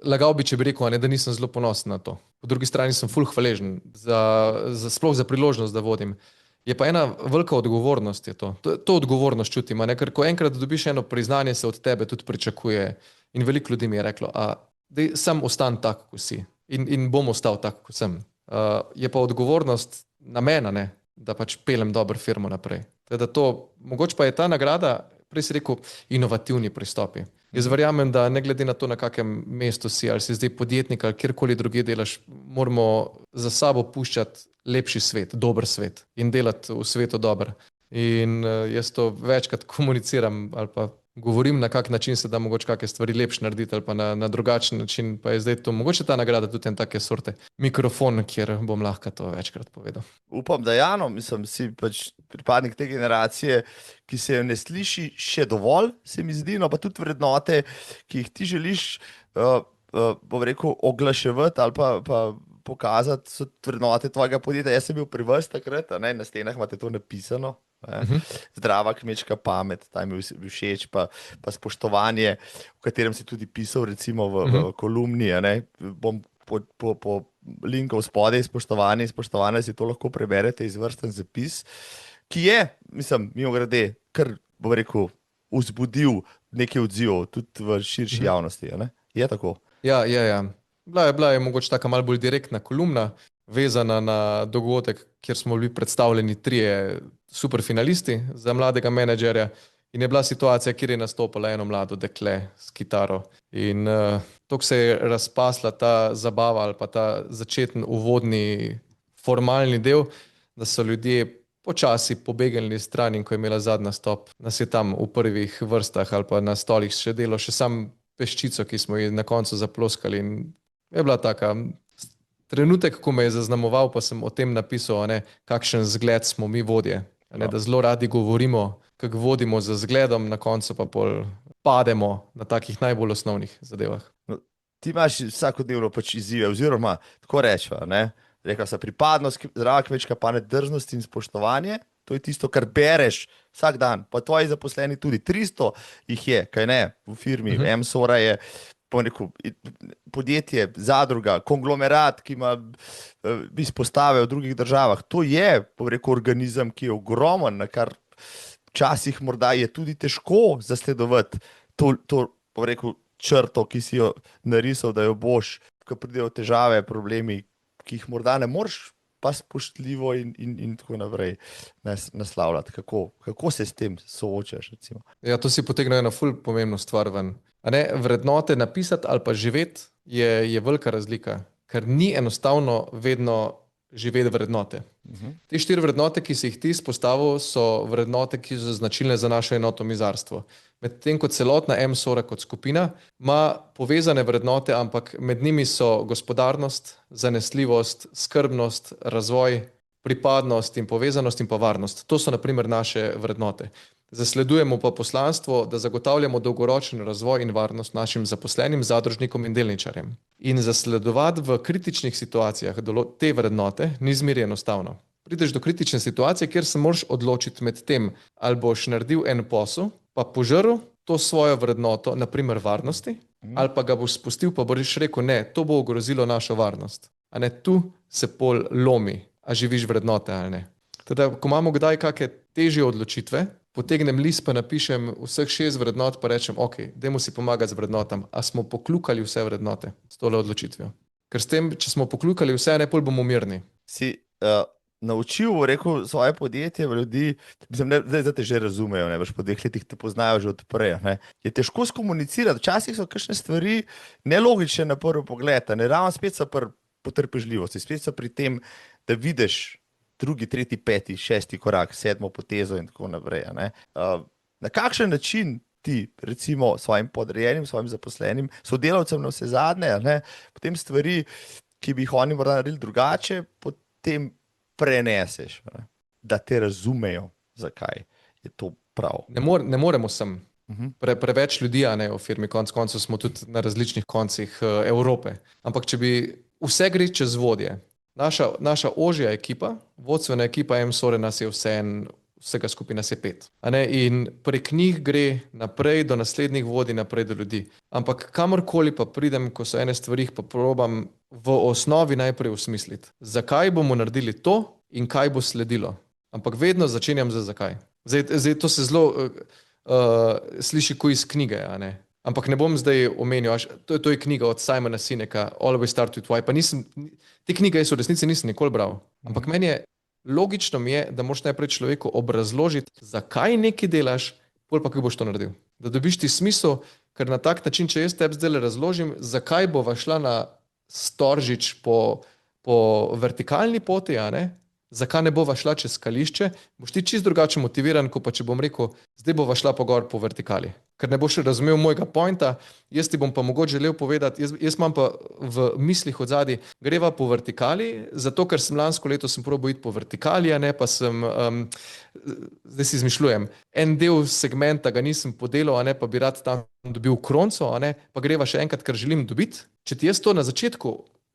lagal bi, če bi rekel, da nisem zelo ponosen na to. Po drugi strani sem ful hvaležen sploh za priložnost, da vodim. Je pa ena velika odgovornost je to. To odgovornost čutim, ker ko enkrat dobiš eno priznanje, se od tebe tudi pričakuje. In veliko ljudi mi je reklo, da sam ostan tako, kot si. In bom ostal tako, kot sem. Je pa odgovornost na mene, da pač peljem dobro firmo naprej. Teda mogoče pa je ta nagrada, prej si rekel, inovativni pristopi. Jaz verjamem, da ne glede na to, na kakem mestu si, ali si zdaj podjetnik ali kjerkoli druge delaš, moramo za sabo puščati lepši svet, dober svet in delati v svetu dobro. In jaz to večkrat komuniciram ali pa govorim, na kak način se da mogoče kakšne stvari lepše narediti ali pa na drugačen način, pa je zdaj to mogoče ta nagrada tudi en take sorte mikrofon, kjer bom lahko to večkrat povedal. Upam, da Jano, mislim, si pač pripadnik te generacije, ki se jo ne sliši še dovolj, se mi zdi, no pa tudi vrednote, ki jih ti želiš, bom rekel, oglaševati ali pa pokazati, so vrednote tvojega podjetja. Jaz sem bil pri vas takrat, na stenah imate to napisano. Zdrava kmečka pamet, ta mi je všeč, pa spoštovanje, v katerem si tudi pisal, recimo v kolumni. Bom po linku spodaj, spoštovanje, si to lahko preberete, izvrsten zapis, ki je, mislim, mimogrede, kar bom rekel, vzbudil nekaj odzivov tudi v širši javnosti. Je tako? Ja. Bila je mogoče taka malo bolj direktna kolumna, vezana na dogodek, kjer smo bili predstavljeni 3 superfinalisti za mladega menedžerja in je bila situacija, kjer je nastopila eno mlado dekle s kitaro. In tako se je razpasla ta zabava ali pa ta začetni uvodni formalni del, da so ljudje počasi pobegnili stran in ko je imela zadnji nastop, nas je tam v prvih vrstah ali pa na stolih še delo, še sam peščico, ki smo ji na koncu zaploskali in je bila taka trenutek, ko me je zaznamoval, pa sem o tem napisal, kakšen zgled smo mi vodje. Da zelo radi govorimo, kako vodimo z zgledom, na koncu pa pol pademo na takih najbolj osnovnih zadevah. No, ti imaš vsakodnevno pač izzive, oziroma tako rečeva, rekla sem pripadnost, zdrava kmečka pamet, drznost in spoštovanje, to je tisto, kar bereš vsak dan, pa tvoji zaposleni tudi, 300 jih je, kaj ne, v firmi, MSORA je, podjetje, zadruga, konglomerat, ki ima izpostave v drugih državah. To je, organizem, ki je ogromen, na kar včasih morda je tudi težko zasledovati to črto, ki si jo narisal, da jo boš, ko pridejo težave, problemi, ki jih morda ne moreš pa spoštljivo in tako naprej naslavljati. Kako se s tem soočaš, recimo? Ja, to si potegnil eno ful pomembno stvar ven. Vrednote napisati ali pa živeti je velika razlika, ker ni enostavno vedno živeti vrednote. Te 4 vrednote, ki si jih ti izpostavil, so vrednote, ki so značilne za naše enotomizarstvo. Medtem ko celotna MSORA kot skupina ima povezane vrednote, ampak med njimi so gospodarnost, zanesljivost, skrbnost, razvoj, pripadnost in povezanost in pa varnost. To so na primer naše vrednote. Zasledujemo pa poslanstvo, da zagotavljamo dolgoročen razvoj in varnost našim zaposlenim, zadružnikom in delničarjem. In zasledovati v kritičnih situacijah te vrednote ni zmeraj enostavno. Prideš do kritične situacije, kjer se moraš odločiti med tem, ali boš naredil en posel, pa požrl to svojo vrednoto, na primer varnosti, ali pa ga boš spustil, pa boš rekel, ne, to bo ogrozilo našo varnost. Tu se pol lomi, a živiš vrednote ali ne. Teda, ko imamo kdaj kakšne težje odločitve, potegnem list, pa napišem vseh 6 vrednot, pa rečem, ok, dajmo si pomagati z vrednotam. A smo pokljukali vse vrednote s tole odločitvijo? Ker s tem, če smo pokljukali vse, ne pol bomo mirni. Si naučil, rekel, svoje podjetje, ljudi, mislim, da te že razumejo, veš, po 2 letih te poznajo že odprej. Je težko skomunicirati, včasih so kakšne stvari nelogične na prvi pogled, ravno spet so pri potrpežljivosti, spet so pri tem, da vidiš 2., 3., 5., 6. korak, 7. potezo in tako naprej. Na kakšen način ti, recimo, svojim podrejenim, svojim zaposlenim, sodelavcem na vse zadnje, potem stvari, ki bi jih oni morda naredili drugače, potem preneseš, da te razumejo, zakaj je to prav. Ne moremo sem. Preveč ljudi, v firmi, konec koncev smo tudi na različnih koncih Evrope. Ampak če bi vse gre čez vodje, naša ožja ekipa, vodstvena ekipa MSORA nas je vsega skupaj nas je 5. In prek njih gre naprej do naslednjih vodij, naprej do ljudi. Ampak kamorkoli pa pridem, ko so ene stvari, pa probam v osnovi najprej osmisliti, zakaj bomo naredili to in kaj bo sledilo. Ampak vedno začenjam z zakaj. Zdaj to se zelo sliši kot iz knjige, ampak ne bom zdaj omenil, to je knjiga od Simona Sineka, Always Start with Why, pa te knjige jaz v resnici nisem nikoli bral, ampak meni je logično mi je, da moraš najprej človeku obrazložiti, zakaj nekaj delaš, pol pa kako boš to naredil. Da dobiš ti smisel, ker na tak način, če jaz tebi zdaj razložim, zakaj bova šla na Storžič po vertikalni poti, a ne? Zakaj ne bova šla čez skališče, boš ti čist drugače motiviran, kot pa če bom rekel, zdaj bova šla pa gor po vertikali. Ker ne boš razumel mojega pointa, jaz ti bom pa mogoče želel povedati, jaz imam pa v mislih od zadaj, greva po vertikali, zato ker sem lansko leto sem probal iti po vertikali, a ne, pa sem, zdaj si izmišljujem, en del segmenta ga nisem podelal, a ne, pa bi rad tam dobil kronco, a ne, pa greva še enkrat, ker želim dobiti. Če ti jaz to na začetku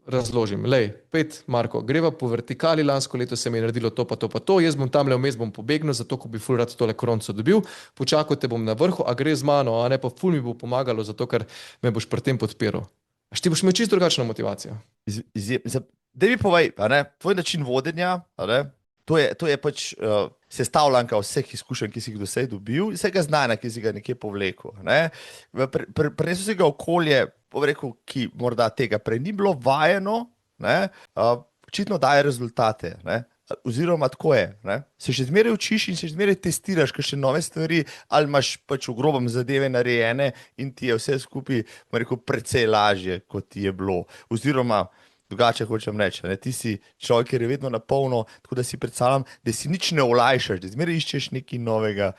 razložim, lej, pet, Marko, greva po vertikali, lansko leto se mi je naredilo to pa to pa to, jaz bom tamle vmes bom pobegnil, zato ko bi ful rad tole kronco dobil, počakal te bom na vrhu, a gre z mano, a ne, pa ful mi bo pomagalo, zato ker me boš pri tem podpiral. Až ti boš imel čisto drugačno motivacijo. Daj mi povej, a ne, tvoj način vodenja, a ne, to je pač sestavljanka vseh izkušenj, ki si jih doslej dobil, vsega znanja, ki si ga nekje povlekel. Ne. Prinesel si ga okolje, rekel, ki morda tega prej ni bilo vajeno, ne, očitno daje rezultate. Ne. Oziroma tako je, ne. Se še zmeraj učiš in se zmeraj testiraš kakšne nove stvari, ali imaš pač v grobem zadeve narejene in ti je vse skupaj, rekel, precej lažje, kot ti je bilo. Oziroma, drugače hočem reči, ne, ti si človek, ki je vedno na polno, tako da si predstavljam, da si nič ne olajšaš, da zmeraj iščeš nekaj novega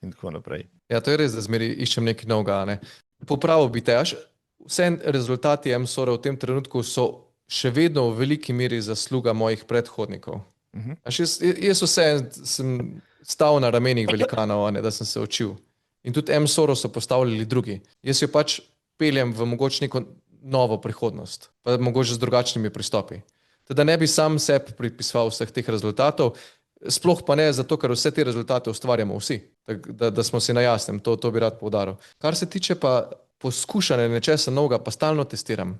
in tako naprej. Ja, to je res, da zmeraj iščem nekaj novega, ne. Popravil bi te, vse rezultati MSOR v tem trenutku so še vedno v veliki meri zasluga mojih predhodnikov. Jaz vse sem stal na ramenih velikanov, ne, da sem se učil. In tudi MSOR so postavljali drugi. Jaz jo pač peljem v mogoče neko novo prihodnost, pa mogoče z drugačnimi pristopi. Teda ne bi sam sebi pripisoval vseh teh rezultatov, sploh pa ne zato, ker vse te rezultate ustvarjamo vsi, da smo si na jasnem, to bi rad poudaril. Kar se tiče pa poskušanja nečesa novega, pa stalno testiram.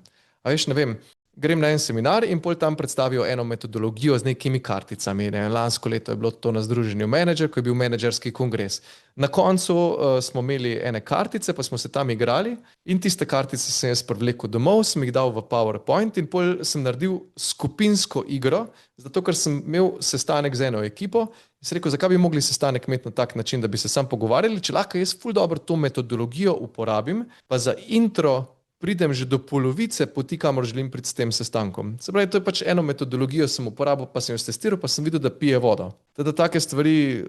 A veš, ne vem, grem na en seminar in pol tam predstavijo eno metodologijo z nekimi karticami. Ne? Lansko leto je bilo to na Združenju Manager, ko je bil menedžerski kongres. Na koncu smo imeli ene kartice, pa smo se tam igrali in tiste kartice sem jaz privlekel domov, sem jih dal v PowerPoint in pol sem naredil skupinsko igro, zato ker sem imel sestanek z eno ekipo in sem rekel, zakaj bi mogli sestanek imeti na tak način, da bi se sam pogovarjali, če lahko jaz ful dobro to metodologijo uporabim, pa za intro pridem že do polovice poti, kamor želim priti s tem sestankom. Se pravi, to je pač eno metodologijo sem uporabil, pa sem jo testiral, pa sem videl, da pije vodo. Teda take stvari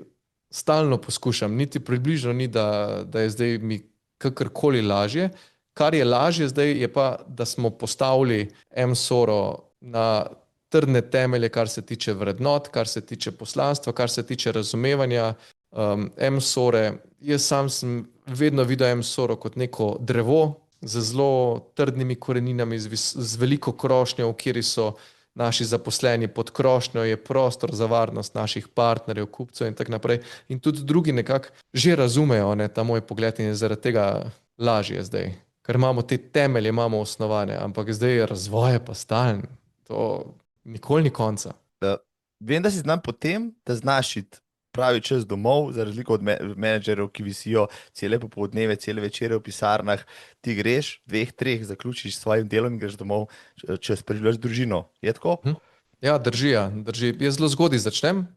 stalno poskušam, niti približno ni, da je zdaj mi kakorkoli lažje. Kar je lažje zdaj je pa, da smo postavili MSOR-o na trdne temelje, kar se tiče vrednot, kar se tiče poslanstva, kar se tiče razumevanja MSOR-e. Jaz sam sem vedno videl MSOR-o kot neko drevo, z zelo trdnimi koreninami, z veliko krošnjo, v kateri so naši zaposleni, pod krošnjo je prostor za varnost naših partnerjev, kupcev in tako naprej. In tudi drugi nekako že razumejo, ne, ta moj pogled in je zaradi tega lažje zdaj. Ker imamo te temelje, imamo osnovane, ampak zdaj je razvoj pa stalen. To nikoli ni konca. Vem, da si znam potem, da znaš iti pravi čas domov, za razliko od menedžerjev, ki visijo cele popoldneve, cele večere v pisarnah, ti greš, 2-3, zaključiš s svojim delom in greš domov, čas preživljaš družino. Je tako? Ja, drži. Jaz zelo zgodaj začnem.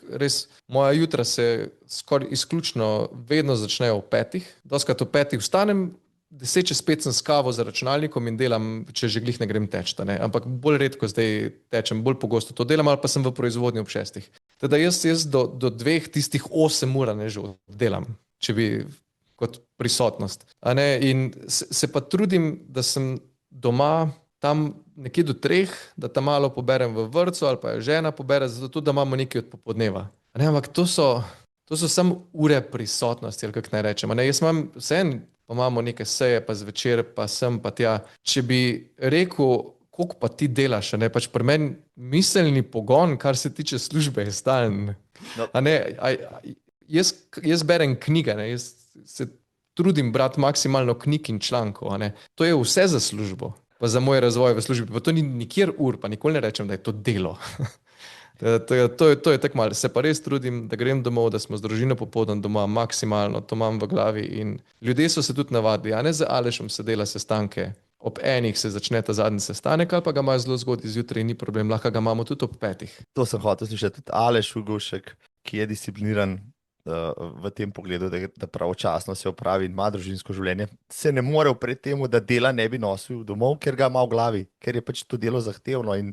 Res, moja jutra se skoraj izključno vedno začnejo ob 5. Doskrat ob 5 vstanem, 10:05 sem s kavo za računalnikom in delam, če že glih ne grem teč, ne? Ampak bolj redko zdaj tečem, bolj pogosto to delam, ali pa sem v proizvodnji ob 6. Teda jaz do 2 tistih 8 ur ne že delam, če bi kot prisotnost. A ne? In se pa trudim, da sem doma tam nekje do 3, da tam malo poberem v vrtcu ali pa je žena pobere, zato da imamo nekaj od popodneva. A ne? Ampak to so samo ure prisotnosti, ali kako naj rečem. A ne? Jaz imam vseeno, pa imamo neke seje, pa zvečer, pa sem, pa tja. Če bi rekel, koliko pa ti delaš, ne, pač pri meni miselni pogon, kar se tiče službe, je stalen. No. Jaz berem knjige, ne, jaz se trudim brati maksimalno knjig in člankov, ne. To je vse za službo, pa za moj razvoj v službi, pa to ni nikjer ur, pa nikoli ne rečem, da je to delo. To je tako malo. Se pa res trudim, da grem domov, da smo z družino popoldan doma maksimalno, to imam v glavi in ljudje so se tudi navadili. Ja, ne za Alešem se dela sestanke ob enih se začne ta zadnji sestanek, ali pa ga imajo zelo zgodaj zjutraj, ni problem, lahko ga imamo tudi ob 5. To sem hotel slišati, tudi Aleš Ugošek, ki je discipliniran v tem pogledu, da pravočasno se opravi in ima družinsko življenje, se ne more upreti temu, da dela ne bi nosil domov, ker ga ima v glavi, ker je pač to delo zahtevno. In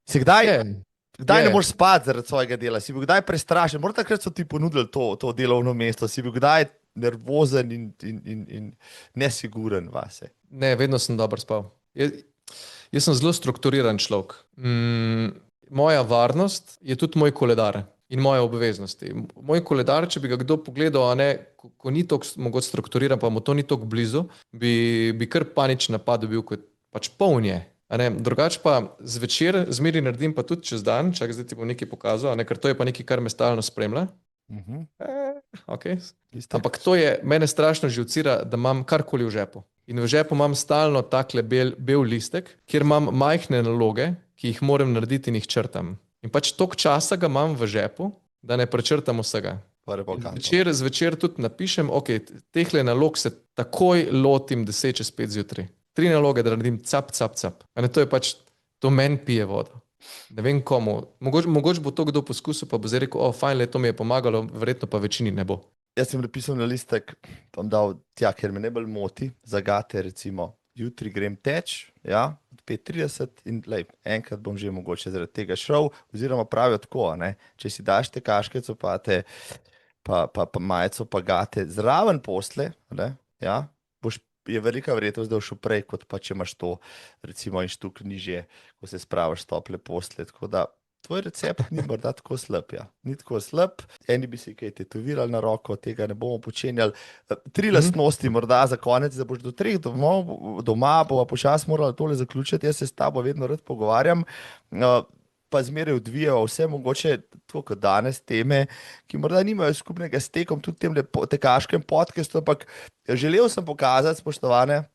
se kdaj ne moreš spati zaradi svojega dela, si bil kdaj prestrašen, morda takrat so ti ponudili to delovno mesto, si bil kdaj nervozen in nesiguren vase. Ne, vedno sem dobro spal. Jaz sem zelo strukturiran človek. Moja varnost je tudi moj koledar in moje obveznosti. Moj koledar, če bi ga kdo pogledal, ko ni tako mogoče strukturiran, pa mu to ni tako blizu, bi kar panični napad dobil, kot pač poln je. Drugače pa zvečer zmeri naredim pa tudi čez dan, čak zdaj ti bom nekaj pokazal, ker to je pa nekaj, kar me stalno spremlja. Okay. Ampak to je, mene strašno živcira, da imam karkoli v žepu. In v žepu imam stalno takle bel listek, kjer imam majhne naloge, ki jih moram narediti in jih črtam. In pač toliko časa ga imam v žepu, da ne prečrtam vsega. Zvečer tudi napišem, ok, tehle nalog se takoj lotim 10 čez 5 zjutraj. 3 naloge, da naredim cap. To je pač, to meni pije vodo. Ne vem komu. Mogoče bo to kdo poskusil, pa bo zdaj rekel, fajn, to mi je pomagalo, verjetno pa večini ne bo. Jaz sem napisal na listek, bom dal tja, ker me najbolj moti, zagate recimo, jutri grem teč, ja, od 5:30 in enkrat bom že mogoče zaradi tega šel, oziroma pravijo tako, če si daš te kaške copate, pa majico pa gate zraven posle, ja, je velika verjetnost, da boš šel prej, kot pa če imaš to recimo in štuk nižje, ko se spravaš tople posle, tako da tvoj recept ni morda tako slab, ja. Ni tako slab, eni bi si kaj tetovirali na roko, tega ne bomo počenjali. 3 lastnosti morda za konec, da boš do 3 doma, bova počasi morala tole zaključiti, jaz se s tabo vedno rad pogovarjam, pa zmeraj odvijajo vse mogoče, tako kot danes, teme, ki morda nimajo skupnega s tekom, tudi tem tekaškem podcastu, ampak želel sem pokazati,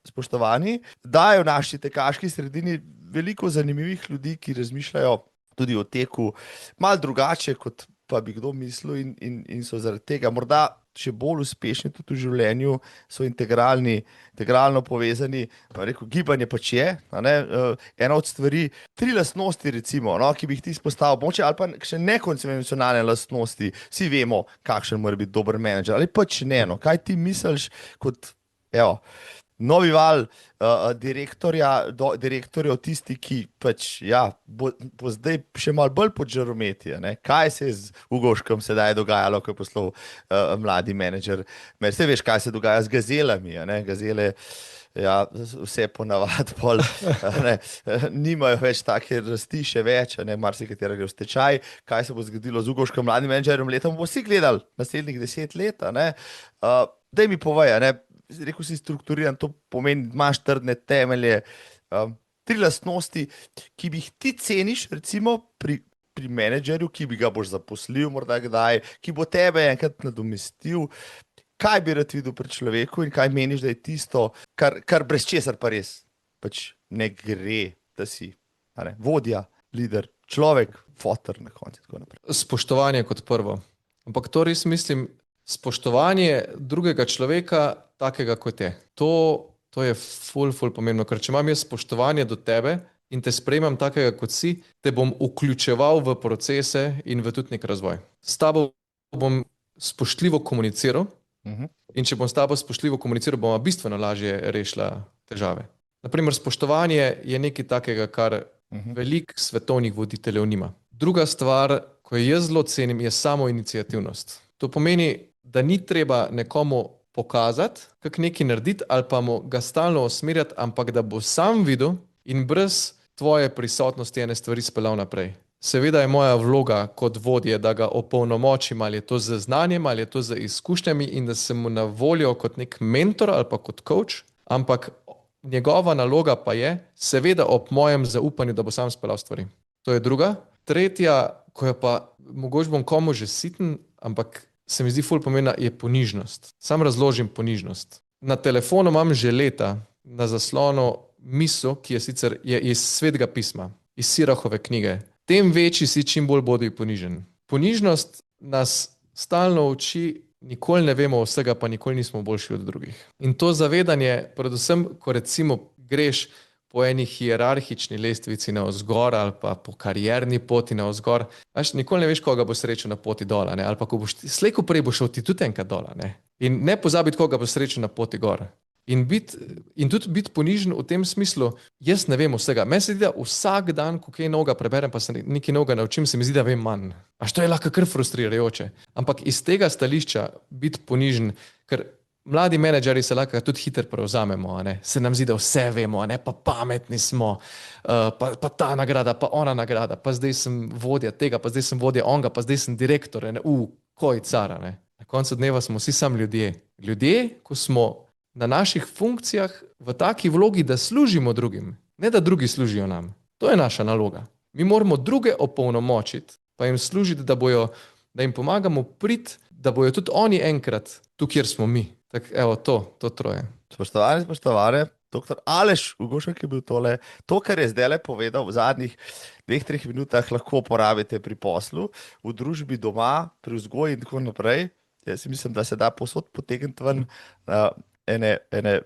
spoštovani, da je v naši tekaški sredini veliko zanimivih ljudi, ki razmišljajo tudi o teku malo drugače, kot pa bi kdo mislil in so zaradi tega morda še bolj uspešni tudi v življenju, so integralno povezani, pa rekel, gibanje pač je, ena od stvari, 3 lastnosti recimo, ki bi jih ti izpostavil, mogoče ali pa še nekonvencionalne lastnosti, vsi vemo, kakšen mora biti dober menedžer, ali pač ne, kaj ti misliš kot, novi val direktorjev, tisti, ki pač, bo zdaj še malo bolj pod žarometi, kaj se je z Ugoškom sedaj dogajalo, ko je poslal mladi menedžer, vse veš, kaj se dogaja z gazelami, gazele, vse ponavadi pol, nimajo več take rasti, še več, marsikatera gre v stečaj, kaj se bo zgodilo z Ugoškom mladim menedžerjem, letom bomo vsi gledali naslednjih 10 let, daj mi povej, rekel si strukturiran, to pomeni, imaš trdne temelje, 3 lastnosti, ki bi jih ti ceniš, recimo pri menedžerju, ki bi ga boš zaposlil morda kdaj, ki bo tebe enkrat nadomestil, kaj bi rad videl pri človeku in kaj meniš, da je tisto, kar brez česar pa res pač ne gre, da si vodja, lider, človek, fotor na koncu, tako naprej. Spoštovanje kot prvo. Ampak to res mislim, spoštovanje drugega človeka, takega kot je. To je ful pomembno, ker če imam jaz spoštovanje do tebe in te sprejemam takega kot si, te bom vključeval v procese in v tudi nek razvoj. S tabo bom spoštljivo komuniciral in če bom s tabo spoštljivo komuniciral, bom bistveno lažje rešila težave. Naprimer, spoštovanje je nekaj takega, kar veliko svetovnih voditeljev nima. Druga stvar, ko jo jaz zelo cenim, je samoiniciativnost. To pomeni, da ni treba nekomu pokazati, kako nekaj narediti ali pa mu ga stalno usmerjati, ampak da bo sam videl in brez tvoje prisotnosti ene stvari speljal naprej. Seveda je moja vloga kot vodje, da ga opolnomočim, ali je to z znanjem, ali je to z izkušnjami in da sem mu na voljo kot nek mentor ali pa kot coach, ampak njegova naloga pa je, seveda ob mojem zaupanju, da bo sam speljal stvari. To je druga. Tretja, ko je pa, mogoče bom komu že siten, ampak se mi zdi ful pomembna, je ponižnost. Sam razložim ponižnost. Na telefonu imam že leta na zaslonu misel, ki je sicer iz Svetega pisma, iz Sirahove knjige. Tem večji si, čim bolj bodi ponižen. Ponižnost nas stalno uči, nikoli ne vemo vsega, pa nikoli nismo boljši od drugih. In to zavedanje, predvsem, ko recimo greš po eni hierarhični lestvici navzgor ali pa po karierni poti navzgor, nikoli ne veš, koga bo srečal na poti dol, ali pa ko boš slej ko prej bo šel ti tudi enkrat dol. In ne pozabiti, koga bo srečal na poti gor. In tudi biti ponižen v tem smislu, jaz ne vem vsega. Meni se zdi, da vsak dan, ko kaj novega preberem, pa se nekaj novega naučim, se mi zdi, da vem manj. To je lahko kar frustrirajoče. Ampak iz tega stališča biti ponižen, ker mladi menedžerji se lahko tudi hitro prevzamemo, se nam zdi, da vse vemo, pa pametni smo, pa ta nagrada, pa ona nagrada, pa zdaj sem vodja tega, pa zdaj sem vodja onga, pa zdaj sem direktor, koj cara. Na koncu dneva smo vsi sam ljudje. Ljudje, ko smo na naših funkcijah v taki vlogi, da služimo drugim, ne da drugi služijo nam. To je naša naloga. Mi moramo druge opolnomočiti, pa jim služiti, da jim pomagamo priti, da bojo tudi oni enkrat tu, kjer smo mi. Tako, evo, to troje. Spoštovane, doktor Aleš Ugošek je bil tole. To, kar je zdaj povedal v zadnjih 2-3 minutah, lahko uporabite pri poslu, v družbi doma, pri vzgoji in tako naprej. Jaz mislim, da se da povsod potegniti ven ene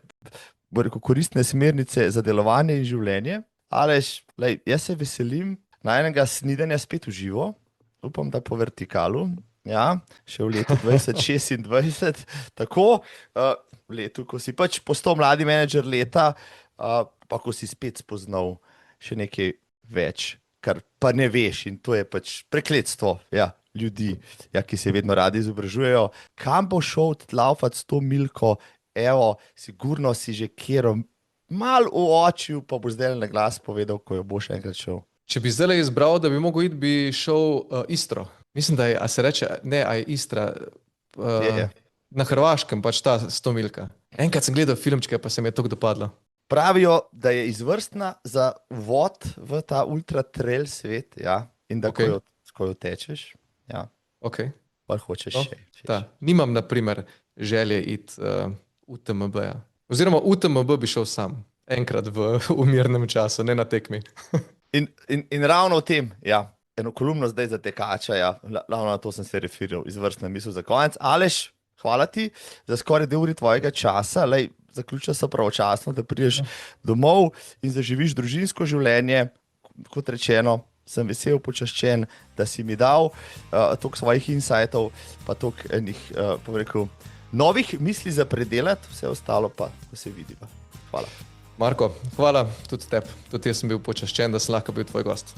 koristne smernice za delovanje in življenje. Aleš, jaz se veselim najnega snidenja spet v živo, upam, da po vertikalu. Ja, še v letu 2026, tako v letu, ko si pač postal mladi menedžer leta, pa ko si spet spoznal še nekaj več, kar pa ne veš, in to je pač prekletstvo ljudi, ki se vedno radi izobražujejo. Kam bo šel laufat s to Milko? Evo, sigurno si že kjero mal uočil, pa boš zdaj na glas povedal, ko jo boš enkrat šel. Če bi zdaj izbral, da bi mogel iti, bi šel Istro. Mislim, da je, a se reče, ne, a je Istra, na Hrvaškem pač ta 100 milka. Enkrat sem gledal filmčke, pa se mi je toliko dopadlo. Pravijo, da je izvrstna za vod v ta ultra trail svet, in da ko jo tečeš, pa hočeš še. Nimam, na primer, želje iti UTMB. Oziroma UTMB bi šel sam, enkrat v mirnem času, ne na tekmi. In ravno v tem, eno kolumno zdaj za tekača, ravno na to sem se referiral, izvrstna misel za konec. Aleš, hvala ti za skoraj 2 uri tvojega časa, zaključil se pravočasno, da prideš domov in zaživiš družinsko življenje. Kot rečeno, sem vesel, počaščen, da si mi dal toliko svojih insightov, pa toliko enih, novih misli za predelati, vse ostalo pa se vidi. Hvala. Marko, hvala tudi tebi. Tudi jaz sem bil počaščen, da sem lahko bil tvoj gost.